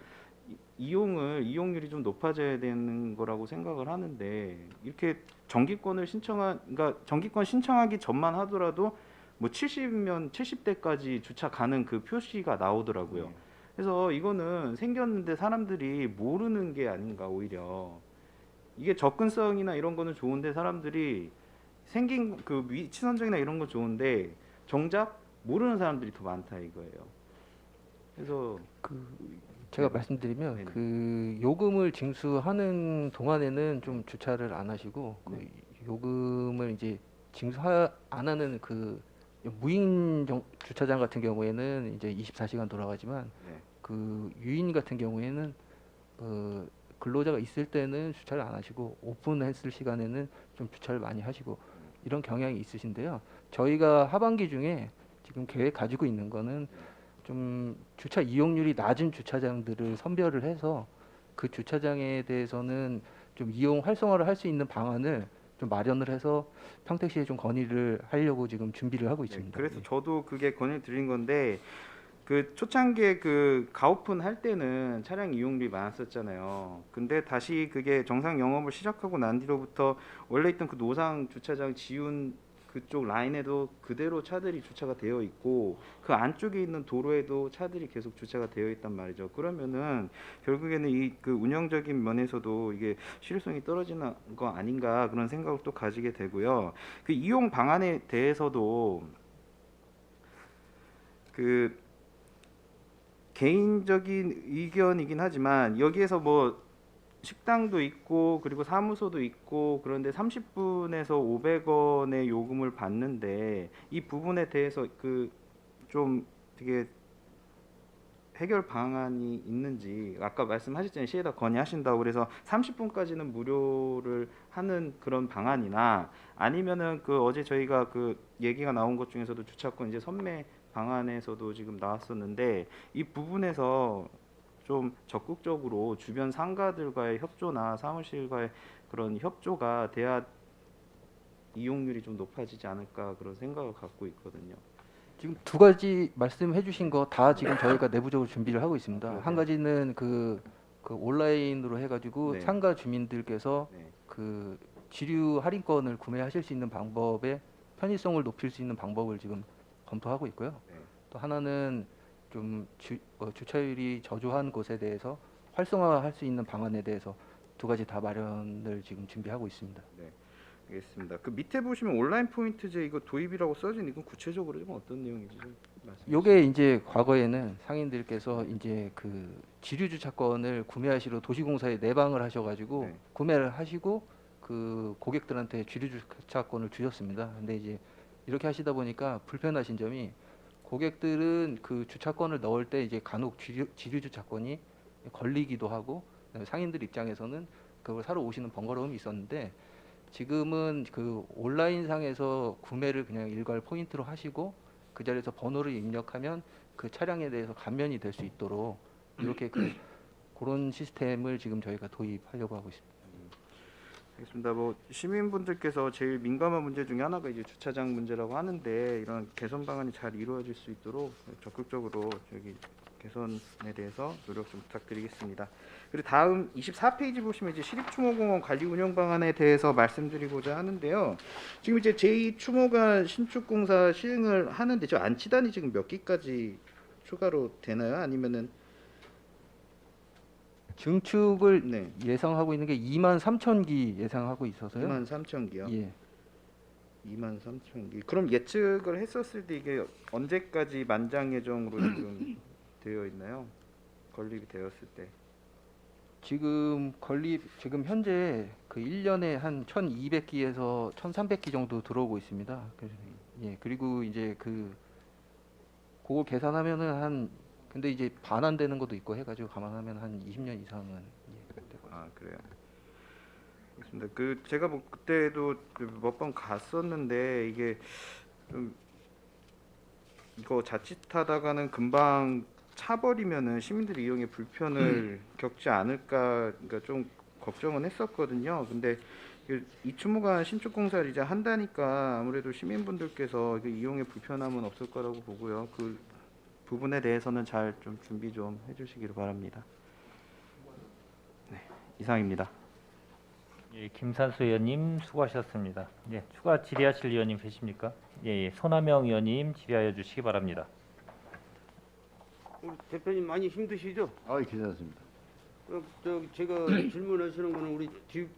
이용률이 좀 높아져야 되는 거라고 생각을 하는데 이렇게 그러니까 정기권 신청하기 전만 하더라도 뭐 70대까지 주차 가능 그 표시가 나오더라고요. 그래서 이거는 생겼는데 사람들이 모르는 게 아닌가 오히려. 이게 접근성이나 이런 거는 좋은데 사람들이 생긴 그 위치 선정이나 이런 거 좋은데 정작 모르는 사람들이 더 많다 이거예요. 그래서 제가 네. 말씀드리면 네네. 그 요금을 징수하는 동안에는 좀 주차를 안 하시고 네. 그 요금을 이제 징수 안 하는 그 무인 주차장 같은 경우에는 이제 24시간 돌아가지만 네. 그 유인 같은 경우에는 근로자가 있을 때는 주차를 안 하시고 오픈했을 시간에는 좀 주차를 많이 하시고 이런 경향이 있으신데요. 저희가 하반기 중에 지금 계획 가지고 있는 거는 좀 주차 이용률이 낮은 주차장들을 선별을 해서 그 주차장에 대해서는 좀 이용 활성화를 할 수 있는 방안을 좀 마련을 해서 평택시에 좀 건의를 하려고 지금 준비를 하고 있습니다. 그래서 예. 저도 그게 건의를 드린 건데 그 초창기에 그 가오픈 할 때는 차량 이용률이 많았었잖아요. 근데 다시 그게 정상 영업을 시작하고 난 뒤로부터 원래 있던 그 노상 주차장 지운 그쪽 라인에도 그대로 차들이 주차가 되어 있고 그 안쪽에 있는 도로에도 차들이 계속 주차가 되어 있단 말이죠. 그러면은 결국에는 이 그 운영적인 면에서도 이게 실효성이 떨어지는 거 아닌가 그런 생각을 또 가지게 되고요. 그 이용 방안에 대해서도 그 개인적인 의견이긴 하지만 여기에서 뭐 식당도 있고 그리고 사무소도 있고 그런데 30분에서 500원의 요금을 받는데 이 부분에 대해서 그 좀 되게 해결 방안이 있는지 아까 말씀하셨잖아요. 시에다 건의하신다고 그래서 30분까지는 무료를 하는 그런 방안이나 아니면은 그 어제 저희가 그 얘기가 나온 것 중에서도 주차권 이제 선매 방안에서도 지금 나왔었는데 이 부분에서 좀 적극적으로 주변 상가들과의 협조나 사무실과의 그런 협조가 돼야 이용률이 좀 높아지지 않을까 그런 생각을 갖고 있거든요. 지금 두 가지 말씀해 주신 거 다 지금 저희가 내부적으로 준비를 하고 있습니다. 네. 한 가지는 그 온라인으로 해가지고 네. 상가 주민들께서 네. 그 지류 할인권을 구매하실 수 있는 방법의 편의성을 높일 수 있는 방법을 지금 검토하고 있고요. 네. 또 하나는 좀 주차율이 저조한 곳에 대해서 활성화할 수 있는 방안에 대해서 두 가지 다 마련을 지금 준비하고 있습니다. 알겠습니다. 그 밑에 보시면 온라인 포인트제 이거 도입이라고 써진 이건 구체적으로 좀 어떤 내용인지 좀 말씀해 요게 이제 과거에는 상인들께서 이제 그 지류 주차권을 구매하시러 도시공사에 내방을 하셔가지고 네. 구매를 하시고 그 고객들한테 지류 주차권을 주셨습니다. 근데 이제 이렇게 하시다 보니까 불편하신 점이 고객들은 그 주차권을 넣을 때 이제 간혹 지류 주차권이 걸리기도 하고 상인들 입장에서는 그걸 사러 오시는 번거로움이 있었는데 지금은 그 온라인상에서 구매를 그냥 일괄 포인트로 하시고 그 자리에서 번호를 입력하면 그 차량에 대해서 감면이 될 수 있도록 이렇게 그런 시스템을 지금 저희가 도입하려고 하고 있습니다. 알겠습니다. 뭐 시민분들께서 제일 민감한 문제 중에 하나가 이제 주차장 문제라고 하는데 이런 개선 방안이 잘 이루어질 수 있도록 적극적으로 저기 개선에 대해서 노력 좀 부탁드리겠습니다. 그리고 다음 24페이지 보시면 이제 시립추모공원 관리 운영 방안에 대해서 말씀드리고자 하는데요. 지금 이제 제2추모관 신축공사 시행을 하는데 저 안치단이 지금 몇 기까지 추가로 되나요? 아니면은 증축을 네, 예상하고 있는 게 2만 3천 기 예상하고 있어서요. 23,000기요. 예. 23,000기. 그럼 예측을 했었을 때 이게 언제까지 만장 예정으로 지금 되어 있나요? 건립이 되었을 때. 지금 현재 그 1년에 한 1,200기에서 1,300기 정도 들어오고 있습니다. 예. 그리고 이제 그거 계산하면은 근데 이제 반 안 되는 것도 있고 해가지고 감안하면 한 20년 이상은 될 것 같아요. 아, 그래요. 알겠습니다. 그 제가 뭐 그때도 몇 번 갔었는데 이게 좀 이거 자칫하다가는 금방 차버리면은 시민들이 이용에 불편을 겪지 않을까, 그러니까 좀 걱정은 했었거든요. 근데 이추모관 신축공사를 이제 한다니까 아무래도 시민분들께서 이용에 불편함은 없을 거라고 보고요. 그 부분에 대해서는 잘 좀 준비 좀 해주시기를 바랍니다. 네, 이상입니다. 예, 김산수 의원님 수고하셨습니다. 예, 추가 질의하실 의원님 계십니까? 예, 손하명 의원님 질의하여 주시기 바랍니다. 우리 대표님 많이 힘드시죠? 괜찮습니다. 제가 질문하시는 거는 우리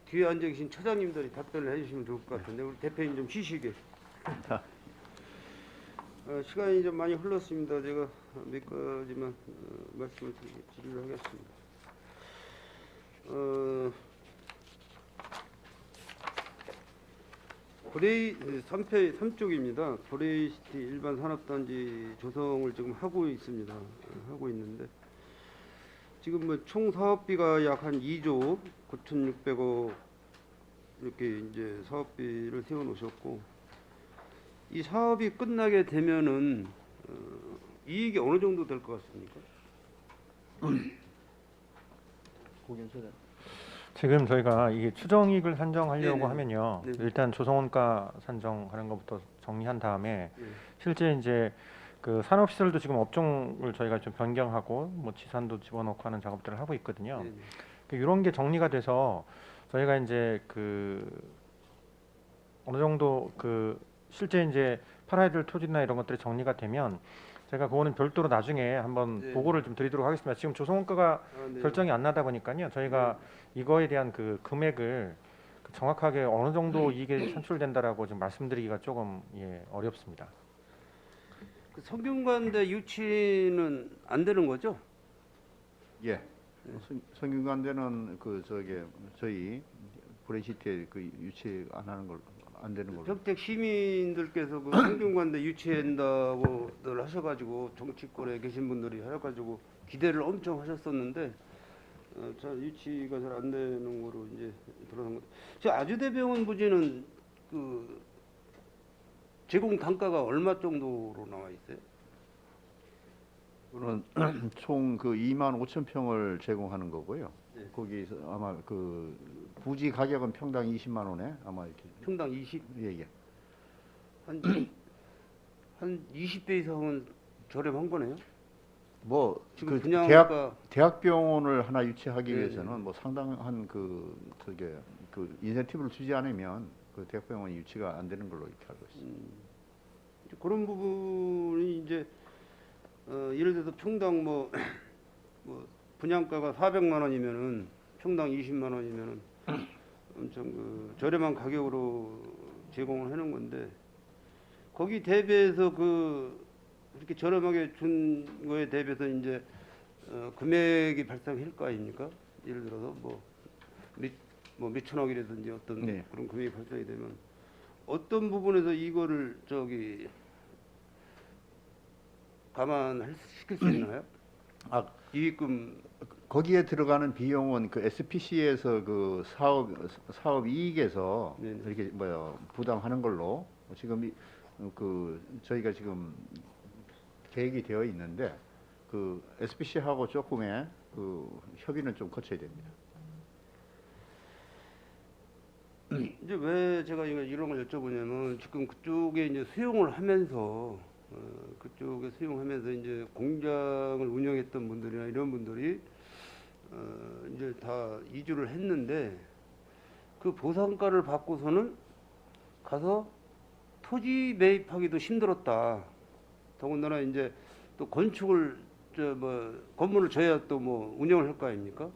뒤에 앉아 계신 차장님들이 답변을 해주시면 좋을 것 같은데 우리 대표님 좀 쉬시게. 시간이 좀 많이 흘렀습니다. 제가 몇 가지만 말씀을 드리도록 하겠습니다. 3쪽입니다. 고레이시티 일반 산업단지 조성을 지금 하고 있습니다. 하고 있는데 지금 뭐 총 사업비가 약 한 2조 9,600억 이렇게 이제 사업비를 세워 놓으셨고 이 사업이 끝나게 되면은 이익이 어느 정도 될 것 같습니까? 지금 저희가 이게 추정이익을 산정하려고 네네. 하면요. 네네. 일단 조성원가 산정하는 것부터 정리한 다음에 네. 실제 이제 그 산업시설도 지금 업종을 저희가 좀 변경하고 뭐 지산도 집어넣고 하는 작업들을 하고 있거든요. 네네. 이런 게 정리가 돼서 저희가 이제 어느 정도 실제 이제 팔아야 될 토지나 이런 것들이 정리가 되면 제가 그거는 별도로 나중에 한번 네. 보고를 좀 드리도록 하겠습니다. 지금 조성원가가 네. 결정이 안 나다 보니까요. 저희가 이거에 대한 금액을 정확하게 어느 정도 이익이 산출된다라고 지금 말씀드리기가 조금 어렵습니다. 그 성균관대 유치는 안 되는 거죠? 예. 성균관대는 저희 브레시티에 유치 안 하는 걸 안 되는 걸로. 평택 시민들께서 성균관대 유치한다고들 하셔가지고 정치권에 계신 분들이 하셔가지고 기대를 엄청 하셨었는데 잘 유치가 잘 안 되는 거로 이제 드러난 것. 저 아주대병원 부지는 제공 단가가 얼마 정도로 나와 있어요? 그는 총 25,000평을 제공하는 거고요. 네. 거기서 아마 부지 가격은 평당 20만 원에 아마 이렇게. 평당 20? 예. 한 20배 이상은 저렴한 거네요. 뭐 지금 분양가 대학병원을 하나 유치하기 네, 위해서는 뭐 상당한 인센티브를 주지 않으면 대학병원이 유치가 안 되는 걸로 이렇게 알고 있습니다. 이제 그런 부분이 이제 예를 들어서 평당 뭐 분양가가 400만 원이면은 평당 20만 원이면은 엄청 저렴한 가격으로 제공을 해놓은 건데 거기 대비해서 이렇게 저렴하게 준 거에 대비해서 이제 금액이 발생할 거 아닙니까? 예를 들어서 몇천억이라든지 어떤 네. 그런 금액이 발생이 되면 어떤 부분에서 이거를 감안시킬 수 있나요? 이익금 거기에 들어가는 비용은 SPC에서 사업 이익에서 네네. 이렇게 부담하는 걸로 지금 저희가 지금 계획이 되어 있는데 SPC하고 조금의 협의는 좀 거쳐야 됩니다. 이제 왜 제가 이런 걸 여쭤보냐면 지금 그쪽에 이제 수용을 하면서 그쪽에 수용하면서 이제 공장을 운영했던 분들이나 이런 분들이 이제 다 이주를 했는데 그 보상가를 받고서는 가서 토지 매입하기도 힘들었다. 더군다나 이제 또 건축을 건물을 져야 또 뭐 운영을 할 거 아닙니까?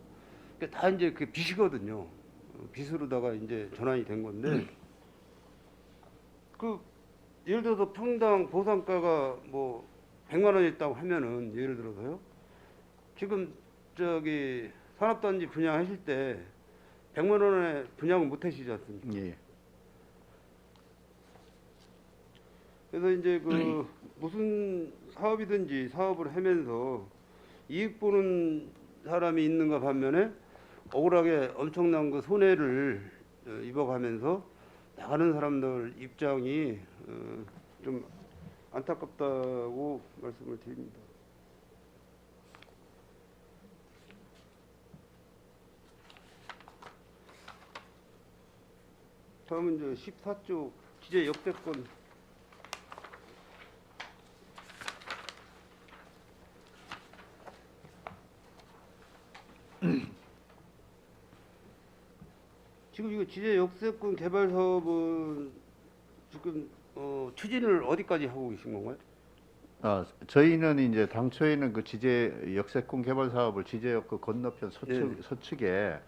그러니까 다 이제 그게 빚이거든요. 빚으로다가 이제 전환이 된 건데 그 예를 들어서 평당 보상가가 뭐 100만 원이었다고 하면은 예를 들어서요. 지금 저기 산업단지 분양하실 때 100만 원에 분양을 못 하시지 않습니까? 예. 그래서 이제 그 무슨 사업이든지 사업을 하면서 이익 보는 사람이 있는가 반면에 억울하게 엄청난 그 손해를 입어가면서 나가는 사람들 입장이 좀 안타깝다고 말씀을 드립니다. 다음은 이제 14쪽 기재 역세권. 지금 이거 지제 역세권 개발 사업은 지금 추진을 어디까지 하고 계신 건가요? 저희는 이제 당초에는 그 지제 역세권 개발 사업을 지제역 그 건너편 서측에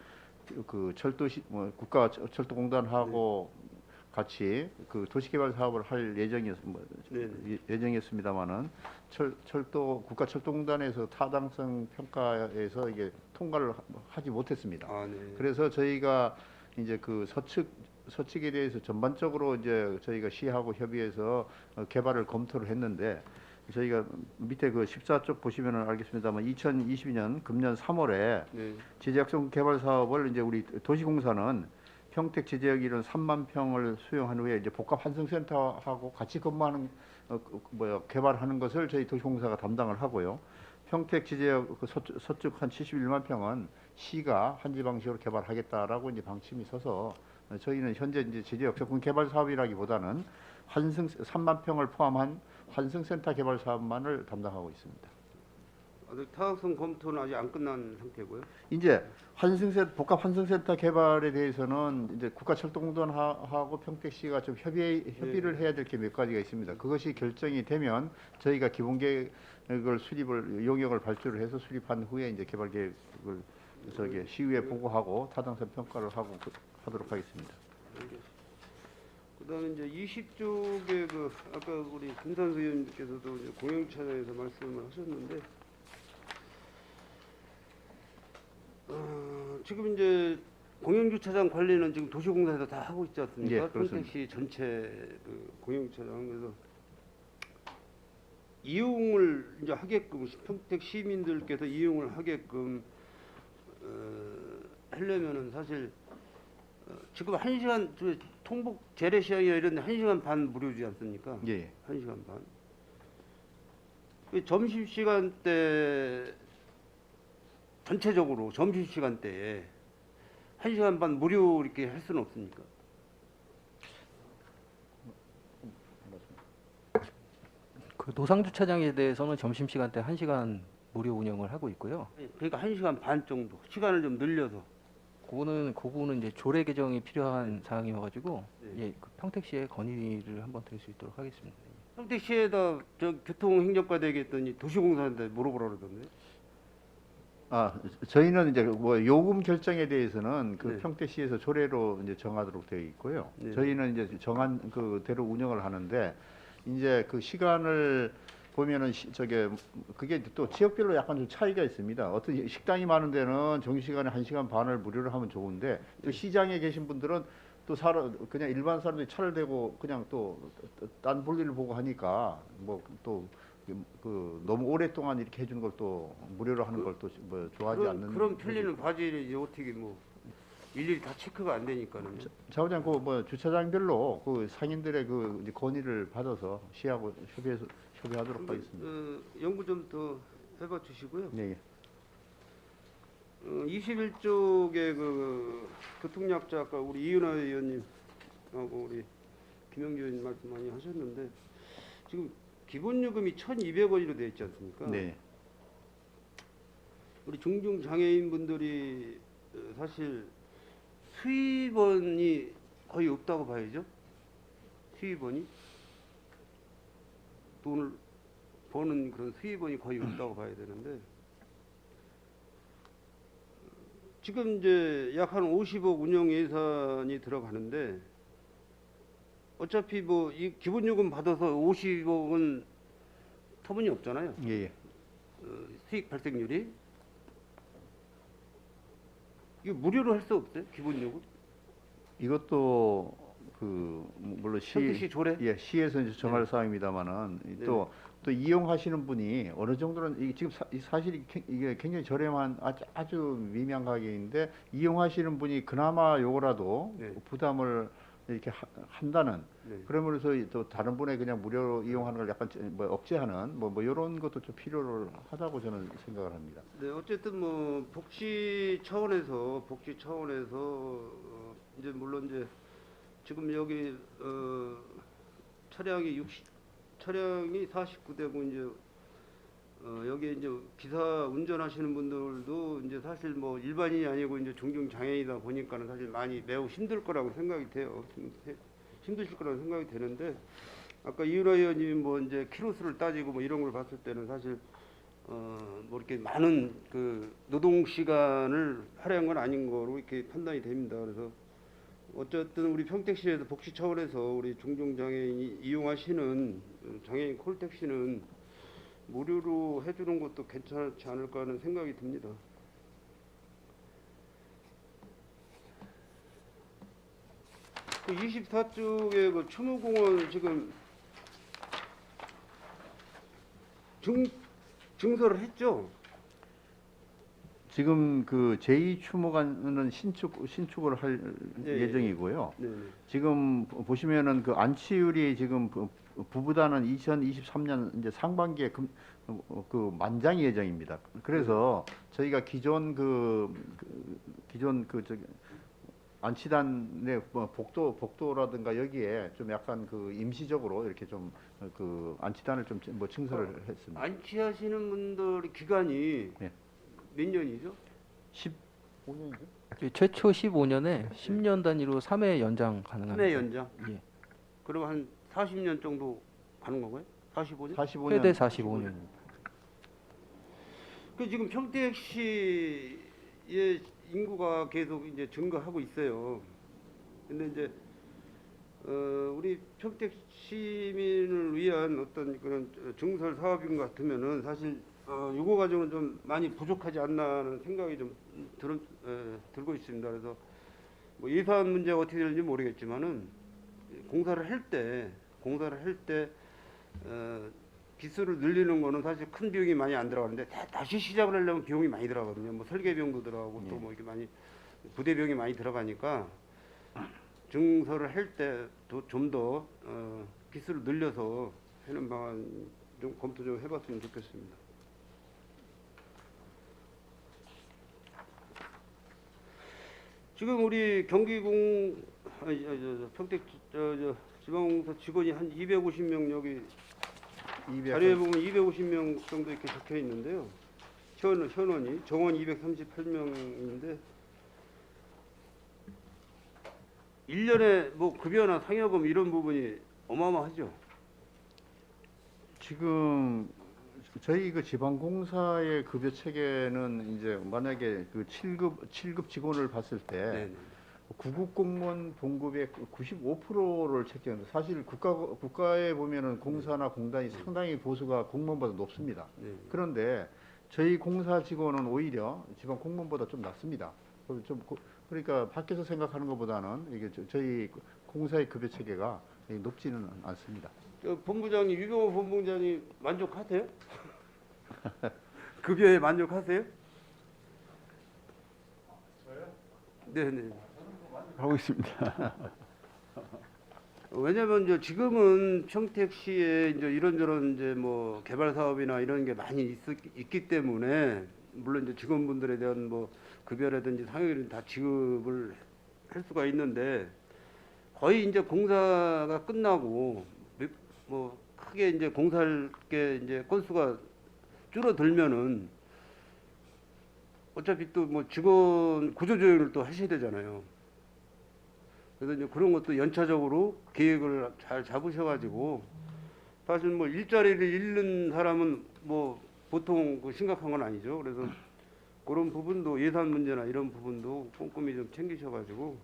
그 철도시 뭐 국가 철도공단하고 같이 그 도시개발 사업을 할 예정이었습니다만은 철도 국가 철도공단에서 타당성 평가에서 이게 통과를 하지 못했습니다. 그래서 저희가 이제 그 서측에 대해서 전반적으로 이제 저희가 시하고 협의해서 개발을 검토를 했는데 저희가 밑에 그 14쪽 보시면은 알겠습니다만 2022년 금년 3월에 지제역세권 개발 사업을 이제 우리 도시공사는 평택 지제역 이런 3만 평을 수용한 후에 이제 복합 환승센터하고 같이 근무하는 개발하는 것을 저희 도시공사가 담당을 하고요. 평택 지제역 그 서쪽 한 71만 평은 시가 한지 방식으로 개발하겠다라고 이제 방침이 서서 저희는 현재 이제 지제역세권 개발 사업이라기보다는 3만 평을 포함한 환승센터 개발 사업만을 담당하고 있습니다. 아직 타당성 검토는 아직 안 끝난 상태고요. 이제 복합 환승센터 개발에 대해서는 이제 국가철도공단하고 평택시가 좀 협의를 해야 될 게 몇 가지가 있습니다. 그것이 결정이 되면 저희가 기본 계획을 용역을 발주를 해서 수립한 후에 이제 개발 계획을 시의회에 보고하고 타당성 평가를 하도록 하겠습니다. 그다음에 이제 20쪽에 그 아까 우리 김선수 의원님께서도 이제 공영주차장에서 말씀을 하셨는데 지금 이제 공영주차장 관리는 지금 도시공사에서 다 하고 있지 않습니까? 예, 그렇습니다. 평택시 전체 그 공영주차장 그래서 이용을 이제 하게끔 평택 시민들께서 이용을 하게끔 하려면은 사실 지금 1시간 통북 재래시장이나 이런 데 1시간 반 무료지 않습니까? 예. 1시간 반. 점심시간 때 전체적으로 점심시간 때에 1시간 반 무료 이렇게 할 수는 없습니까? 그 노상 주차장에 대해서는 점심 시간 때 1시간 무료 운영을 하고 있고요. 그러니까 1시간 반 정도 시간을 좀 늘려서. 그 부분은 이제 조례 개정이 필요한 사항이어가지고 예, 그 평택시에 건의를 한번 드릴 수 있도록 하겠습니다. 평택시에다 교통행정과 되겠더니 도시공사한테 물어보라 그러던데. 저희는 이제 뭐 요금 결정에 대해서는 그 네. 평택시에서 조례로 이제 정하도록 되어 있고요. 네. 저희는 이제 정한 그대로 운영을 하는데 이제 그 시간을 보면은 그게 또 지역별로 약간 좀 차이가 있습니다. 어떤 식당이 많은 데는 정시간에 1시간 반을 무료로 하면 좋은데 또 시장에 계신 분들은 또 그냥 일반 사람들이 차를 대고 그냥 또 딴 볼일을 보고 하니까 뭐 또 그 너무 오랫동안 이렇게 해주는 걸 또 무료로 하는 걸 또 뭐 좋아하지 않는 그런 편리는 바질이 어떻게 뭐 일일이 다 체크가 안 되니까는. 자우장 뭐 주차장별로 그 상인들의 그 이제 건의를 받아서 시하고 협의하도록 하겠습니다. 연구 좀 더 해봐 주시고요. 네. 21쪽에 그 교통약자 아까 우리 이은하 의원님하고 우리 김영주 의원님 말씀 많이 하셨는데 지금 기본 요금이 1,200원으로 되어 있지 않습니까? 네. 우리 중증 장애인 분들이 사실 수입원이 거의 없다고 봐야죠. 수입원이 돈을 버는 그런 수입원이 거의 없다고 봐야 되는데 지금 이제 약 한 50억 운영 예산이 들어가는데 어차피 뭐 이 기본 요금 받아서 50억은 터무니없잖아요. 예, 예. 수익 발생률이 이거 무료로 할 수 없어요? 기본 요금? 이것도 그 물론 평택시 조례? 예, 시에서 이제 정할 네. 사항입니다만은 네. 또 이용하시는 분이 어느 정도는 이게 지금 사실 이게 굉장히 저렴한 아주 미미한 가격인데 이용하시는 분이 그나마 요거라도 네. 부담을 이렇게 한다는 네. 그러면서 또 다른 분의 그냥 무료로 이용하는 걸 약간 뭐 억제하는 뭐 이런 것도 좀 필요를 하다고 저는 생각을 합니다. 네, 어쨌든 뭐 복지 차원에서 이제 물론 이제 지금 여기 차량이 49대고 이제 여기에 이제 기사 운전하시는 분들도 이제 사실 뭐 일반인이 아니고 이제 중증 장애인이다 보니까는 사실 많이 매우 힘들 거라고 생각이 돼요. 힘드실 거라고 생각이 되는데 아까 이은하 의원님이 뭐 이제 키로수를 따지고 뭐 이런 걸 봤을 때는 사실 뭐 이렇게 많은 그 노동 시간을 할애한 건 아닌 거로 이렇게 판단이 됩니다. 그래서 어쨌든 우리 평택시에도 복지 차원에서 우리 중증 장애인이 이용하시는 장애인 콜택시는 무료로 해주는 것도 괜찮지 않을까 하는 생각이 듭니다. 그 24쪽에 그 추모공원 지금 증설을 했죠? 지금 그 제2추모관은 신축을 할 네, 예정이고요. 네. 지금 보시면은 그 안치율이 지금 부부단은 2023년 이제 상반기에 그 만장 예정입니다. 그래서 저희가 기존 저기 안치단의 뭐 복도라든가 여기에 좀 약간 그 임시적으로 이렇게 좀 그 안치단을 좀 뭐 증설을 했습니다. 안치하시는 분들 기간이 네. 몇 년이죠? 15년이죠? 최초 15년에 10년 단위로 3회 연장 가능합니다. 3회 연장? 예. 그리고 한 40년 정도 가는 건가요? 45년? 45년. 최대 45년. 그 지금 평택시의 인구가 계속 이제 증가하고 있어요. 근데 이제 우리 평택 시민을 위한 어떤 그런 증설 사업인 것 같으면은 사실 요거 가지고는 좀 많이 부족하지 않나 하는 생각이 좀 들고 있습니다. 그래서 뭐 예산 문제가 어떻게 되는지 모르겠지만은 공사를 할 때 기수를 늘리는 거는 사실 큰 비용이 많이 안 들어가는데 다시 시작을 하려면 비용이 많이 들어가거든요. 뭐 설계 비용도 들어가고 또 뭐 이렇게 많이 부대 비용이 많이 들어가니까 증설을 할 때 좀 더 기수를 늘려서 하는 방안 좀 검토 좀 해봤으면 좋겠습니다. 지금 우리 평택 지방공사 직원이 한 250명 여기 자료에 보면 250명 정도 이렇게 적혀 있는데요. 현원이 정원 238명인데 1년에 뭐 급여나 상여금 이런 부분이 어마어마하죠. 지금 저희 그 지방공사의 급여 체계는 이제 만약에 그 7급 직원을 봤을 때 네. 구급 공무원 봉급의 95%를 책정합니다. 사실 국가에 보면은 공사나 공단이 상당히 보수가 공무원보다 높습니다. 네. 그런데 저희 공사 직원은 오히려 지방 공무원보다 좀 낮습니다. 그러니까 밖에서 생각하는 것보다는 이게 저희 공사의 급여 체계가 높지는 않습니다. 본부장님 유병호 본부장님 만족하세요? 급여에 만족하세요? 저요? 네네. 하고 있습니다. 왜냐면 이제 지금은 평택시에 이제 이런저런 이제 뭐 개발 사업이나 이런 게 많이 있기 때문에 물론 이제 직원분들에 대한 뭐 급여라든지 상여금 다 지급을 할 수가 있는데 거의 이제 공사가 끝나고 뭐 크게 이제 공사할 게 이제 건수가 줄어들면은 어차피 또 뭐 직원 구조조정을 또 하셔야 되잖아요. 그래서 이제 그런 것도 연차적으로 계획을 잘 잡으셔가지고 사실 뭐 일자리를 잃는 사람은 뭐 보통 그 심각한 건 아니죠. 그래서 그런 부분도 예산 문제나 이런 부분도 꼼꼼히 좀 챙기셔가지고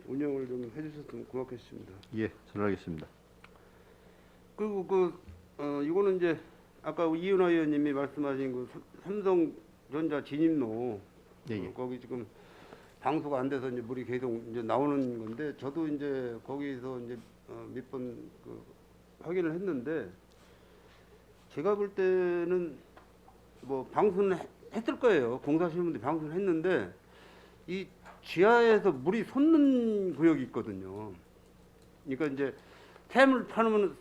운영을 좀 해주셨으면 고맙겠습니다. 예, 잘 알겠습니다. 그리고 이거는 이제 아까 이은하 의원님이 말씀하신 그 삼성전자 진입로 예. 거기 지금 방수가 안 돼서 이제 물이 계속 이제 나오는 건데 저도 이제 거기서 이제 몇 번 그 확인을 했는데 제가 볼 때는 뭐 방수는 했을 거예요. 공사하시는 분들이 방수를 했는데 이 지하에서 물이 솟는 구역이 있거든요. 그러니까 이제 샘을 파면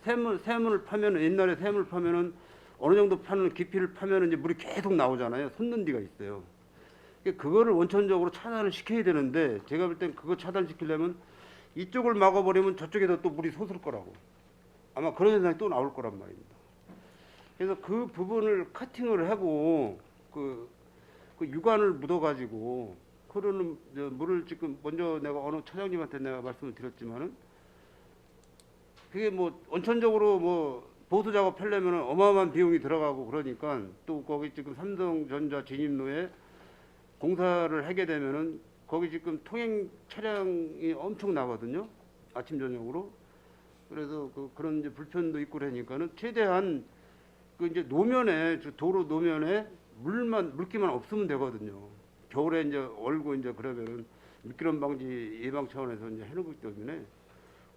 옛날에 샘을 파면은 어느 정도 파는 깊이를 파면은 이제 물이 계속 나오잖아요. 솟는 데가 있어요. 그거를 원천적으로 차단을 시켜야 되는데 제가 볼 땐 그거 차단시키려면 이쪽을 막아버리면 저쪽에서 또 물이 솟을 거라고 아마 그런 현상이 또 나올 거란 말입니다. 그래서 그 부분을 커팅을 하고 그 유관을 묻어가지고 흐르는 물을 지금 먼저 내가 어느 차장님한테 내가 말씀을 드렸지만은 그게 뭐 원천적으로 뭐 보수 작업하려면 어마어마한 비용이 들어가고 그러니까 또 거기 지금 삼성전자 진입로에 공사를 하게 되면은 거기 지금 통행 차량이 엄청 나거든요. 아침 저녁으로. 그래서 그런 이제 불편도 있고 그러니까는 최대한 그 이제 노면에 도로 노면에 물기만 없으면 되거든요. 겨울에 이제 얼고 이제 그러면은 미끄럼 방지 예방 차원에서 이제 해놓기 때문에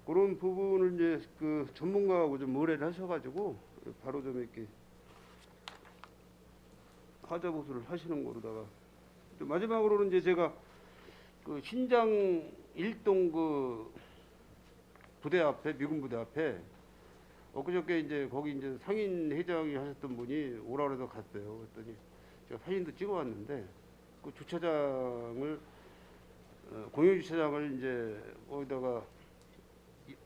그런 부분을 이제 그 전문가하고 좀 의뢰를 하셔가지고 바로 좀 이렇게 하자 보수를 하시는 거로다가 마지막으로는 이제 제가 그 신장 1동 그 부대 앞에 미군 부대 앞에 엊그저께 이제 거기 이제 상인 회장이 하셨던 분이 오라 그래서 갔어요. 그랬더니 제가 사진도 찍어왔는데 그 주차장을 공영 주차장을 이제 거기다가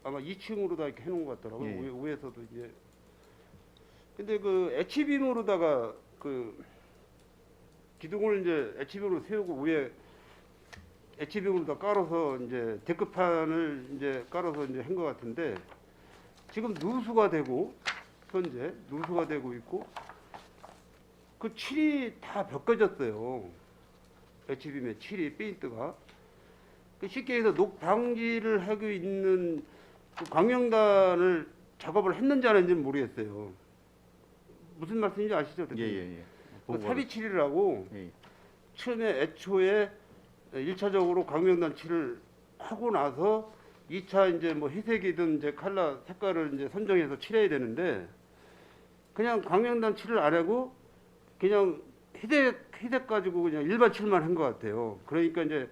아마 2층으로 다 이렇게 해놓은 것 같더라고요. 예. 위에서도 이제 근데 그 H빔으로다가 그 기둥을 이제 H빔으로 세우고 위에 H빔으로 다 깔아서 이제 데크판을 이제 깔아서 이제 한 것 같은데 지금 누수가 되고 현재 누수가 되고 있고 그 칠이 다 벗겨졌어요. H빔의 칠이 페인트가 쉽게 해서 녹 방지를 하고 있는 그 광명단을 작업을 했는지 안 했는지는 모르겠어요. 무슨 말씀인지 아시죠? 예. 그 사비칠이라고 예. 처음에 애초에 1차적으로 광명단 칠을 하고 나서 2차 이제 뭐 회색이든 이제 컬러 색깔을 이제 선정해서 칠해야 되는데 그냥 광명단 칠을 안 하고 그냥 회색 가지고 그냥 일반 칠만 한 것 같아요. 그러니까 이제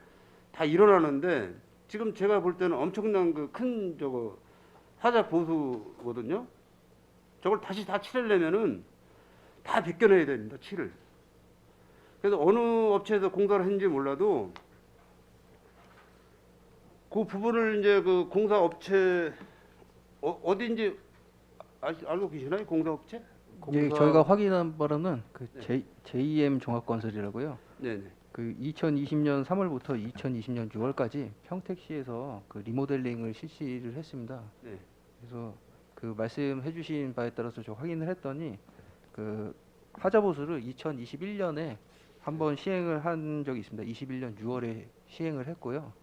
다 일어나는데 지금 제가 볼 때는 엄청난 그 큰 저거 하자 보수거든요. 저걸 다시 다 칠하려면은 다 벗겨내야 됩니다. 칠을. 그래서 어느 업체에서 공사를 했는지 몰라도 그 부분을 이제 그 공사 업체 어디인지 알고 계시나요? 공사 업체? 예, 저희가 확인한 바로는 그 네. JM 종합건설이라고요. 네네. 그 2020년 3월부터 2020년 6월까지 평택시에서 그 리모델링을 실시를 했습니다. 네. 그래서 그 말씀해주신 바에 따라서 저 확인을 했더니 그 하자보수를 2021년에 한번 시행을 한 적이 있습니다. 21년 6월에 시행을 했고요.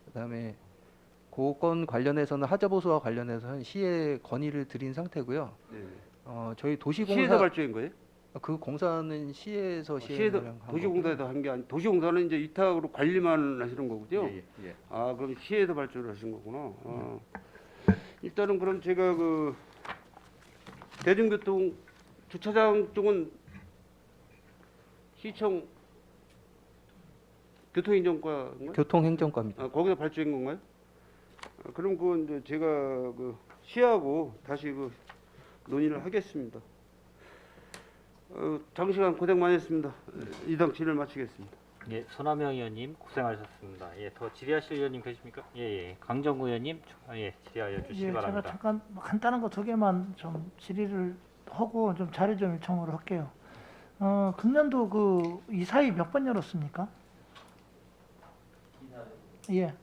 그다음에 그 건 관련해서는 하자보수와 관련해서는 시에 건의를 드린 상태고요. 네. 저희 시에서 도시공사 발주한 거예요? 그 공사는 시에서 시에서 시행을 한 도시공사에서 한 게 아니 도시공사는 이제 위탁으로 관리만 하시는 거고요. 예. 아 그럼 시에서 발주를 하신 거구나. 일단은 그럼 제가 그 대중교통 주차장 쪽은 시청 교통행정과인가요? 교통행정과입니다. 아, 거기서 발주한 건가요? 아, 그럼 그건 이제 제가 그 시하고 다시 그 논의를 하겠습니다. 장시간 고생 많이 했습니다. 이상 질의를 마치겠습니다. 예, 손하명 의원님 고생하셨습니다. 예, 더 질의하실 의원님 계십니까? 예, 예. 강정구 의원님 질의하여 주시기 예, 제가 바랍니다. 잠깐 간단한 거 2개만 좀 질의를 하고 좀 자료 좀 요청을 할게요. 금년도 그 이사회 몇 번 열었습니까? 예.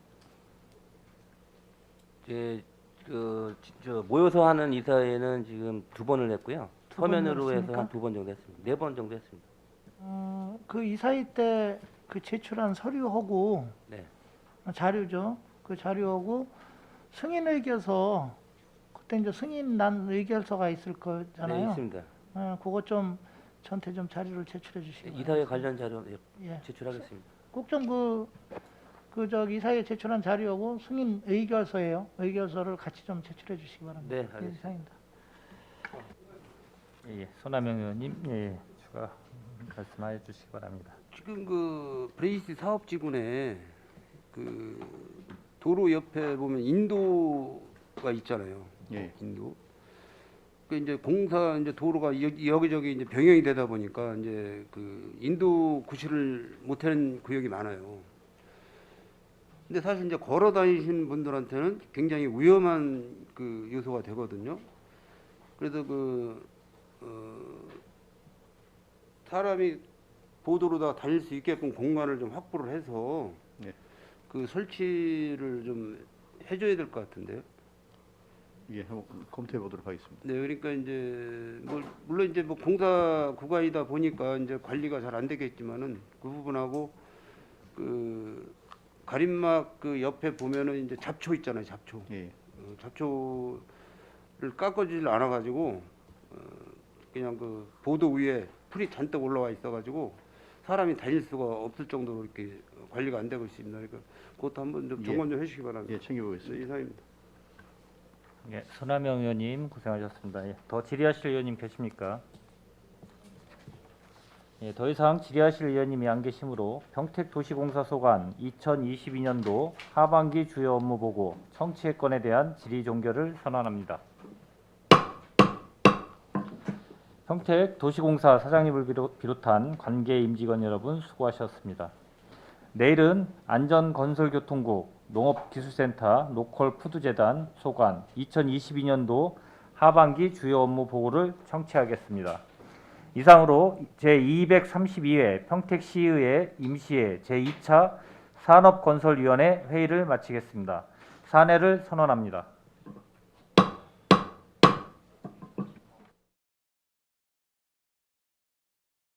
저 모여서 하는 이사회는 지금 2번을 했고요. 두번 서면으로 해서 열었습니까? 한 2번 정도 했습니다. 4번 정도 했습니다. 그 이사회 때 그 제출한 서류하고 네. 자료죠. 그 자료하고 승인 의결서 그때 이제 승인 난 의결서가 있을 거잖아요. 네, 있습니다. 그거 좀 저한테 좀 자료를 제출해 주시기 바랍니다. 이사회 관련 자료 예. 제출하겠습니다. 꼭 좀 저기 이사회에 제출한 자료하고 승인 의결서예요. 의결서를 같이 좀 제출해 주시기 바랍니다. 네, 알겠습니다. 이상입니다. 예, 손하명 의원님 추가 말씀해 주시기 바랍니다. 지금 그 브레이스 사업지구내 그 도로 옆에 보면 인도가 있잖아요. 예. 인도. 그 이제 공사 이제 도로가 여기저기 이제 병행이 되다 보니까 이제 그 인도 구실을 못하는 구역이 많아요. 근데 사실 이제 걸어 다니시는 분들한테는 굉장히 위험한 그 요소가 되거든요. 그래서 사람이 보도로다 다닐 수 있게끔 공간을 좀 확보를 해서 네. 그 설치를 좀 해줘야 될 것 같은데요. 예, 한번 검토해 보도록 하겠습니다. 네, 그러니까 이제 물론 이제 뭐 공사 구간이다 보니까 이제 관리가 잘 안 되겠지만은 그 부분하고 그 가림막 그 옆에 보면은 이제 잡초 있잖아요, 잡초. 예. 잡초를 깎아주질 않아가지고 그냥 그 보도 위에 풀이 잔뜩 올라와 있어가지고 사람이 다닐 수가 없을 정도로 이렇게 관리가 안 되고 있습니다. 그러니까 그것도 한번 좀 점검 좀 해주시기 바랍니다. 예, 챙겨보겠습니다. 네, 이상입니다. 예, 손하명 의원님 고생하셨습니다. 예, 더 질의하실 의원님 계십니까? 예, 더 이상 질의하실 의원님이 안 계시므로 평택도시공사 소관 2022년도 하반기 주요 업무 보고 청취의 건에 대한 질의 종결을 선언합니다. 평택도시공사 사장님을 비롯한 관계 임직원 여러분 수고하셨습니다. 내일은 안전건설교통국 농업기술센터 노컬푸드재단 소관 2022년도 하반기 주요 업무 보고를 청취하겠습니다. 이상으로 제232회 평택시의회 임시회 제2차 산업건설위원회 회의를 마치겠습니다. 사내를 선언합니다.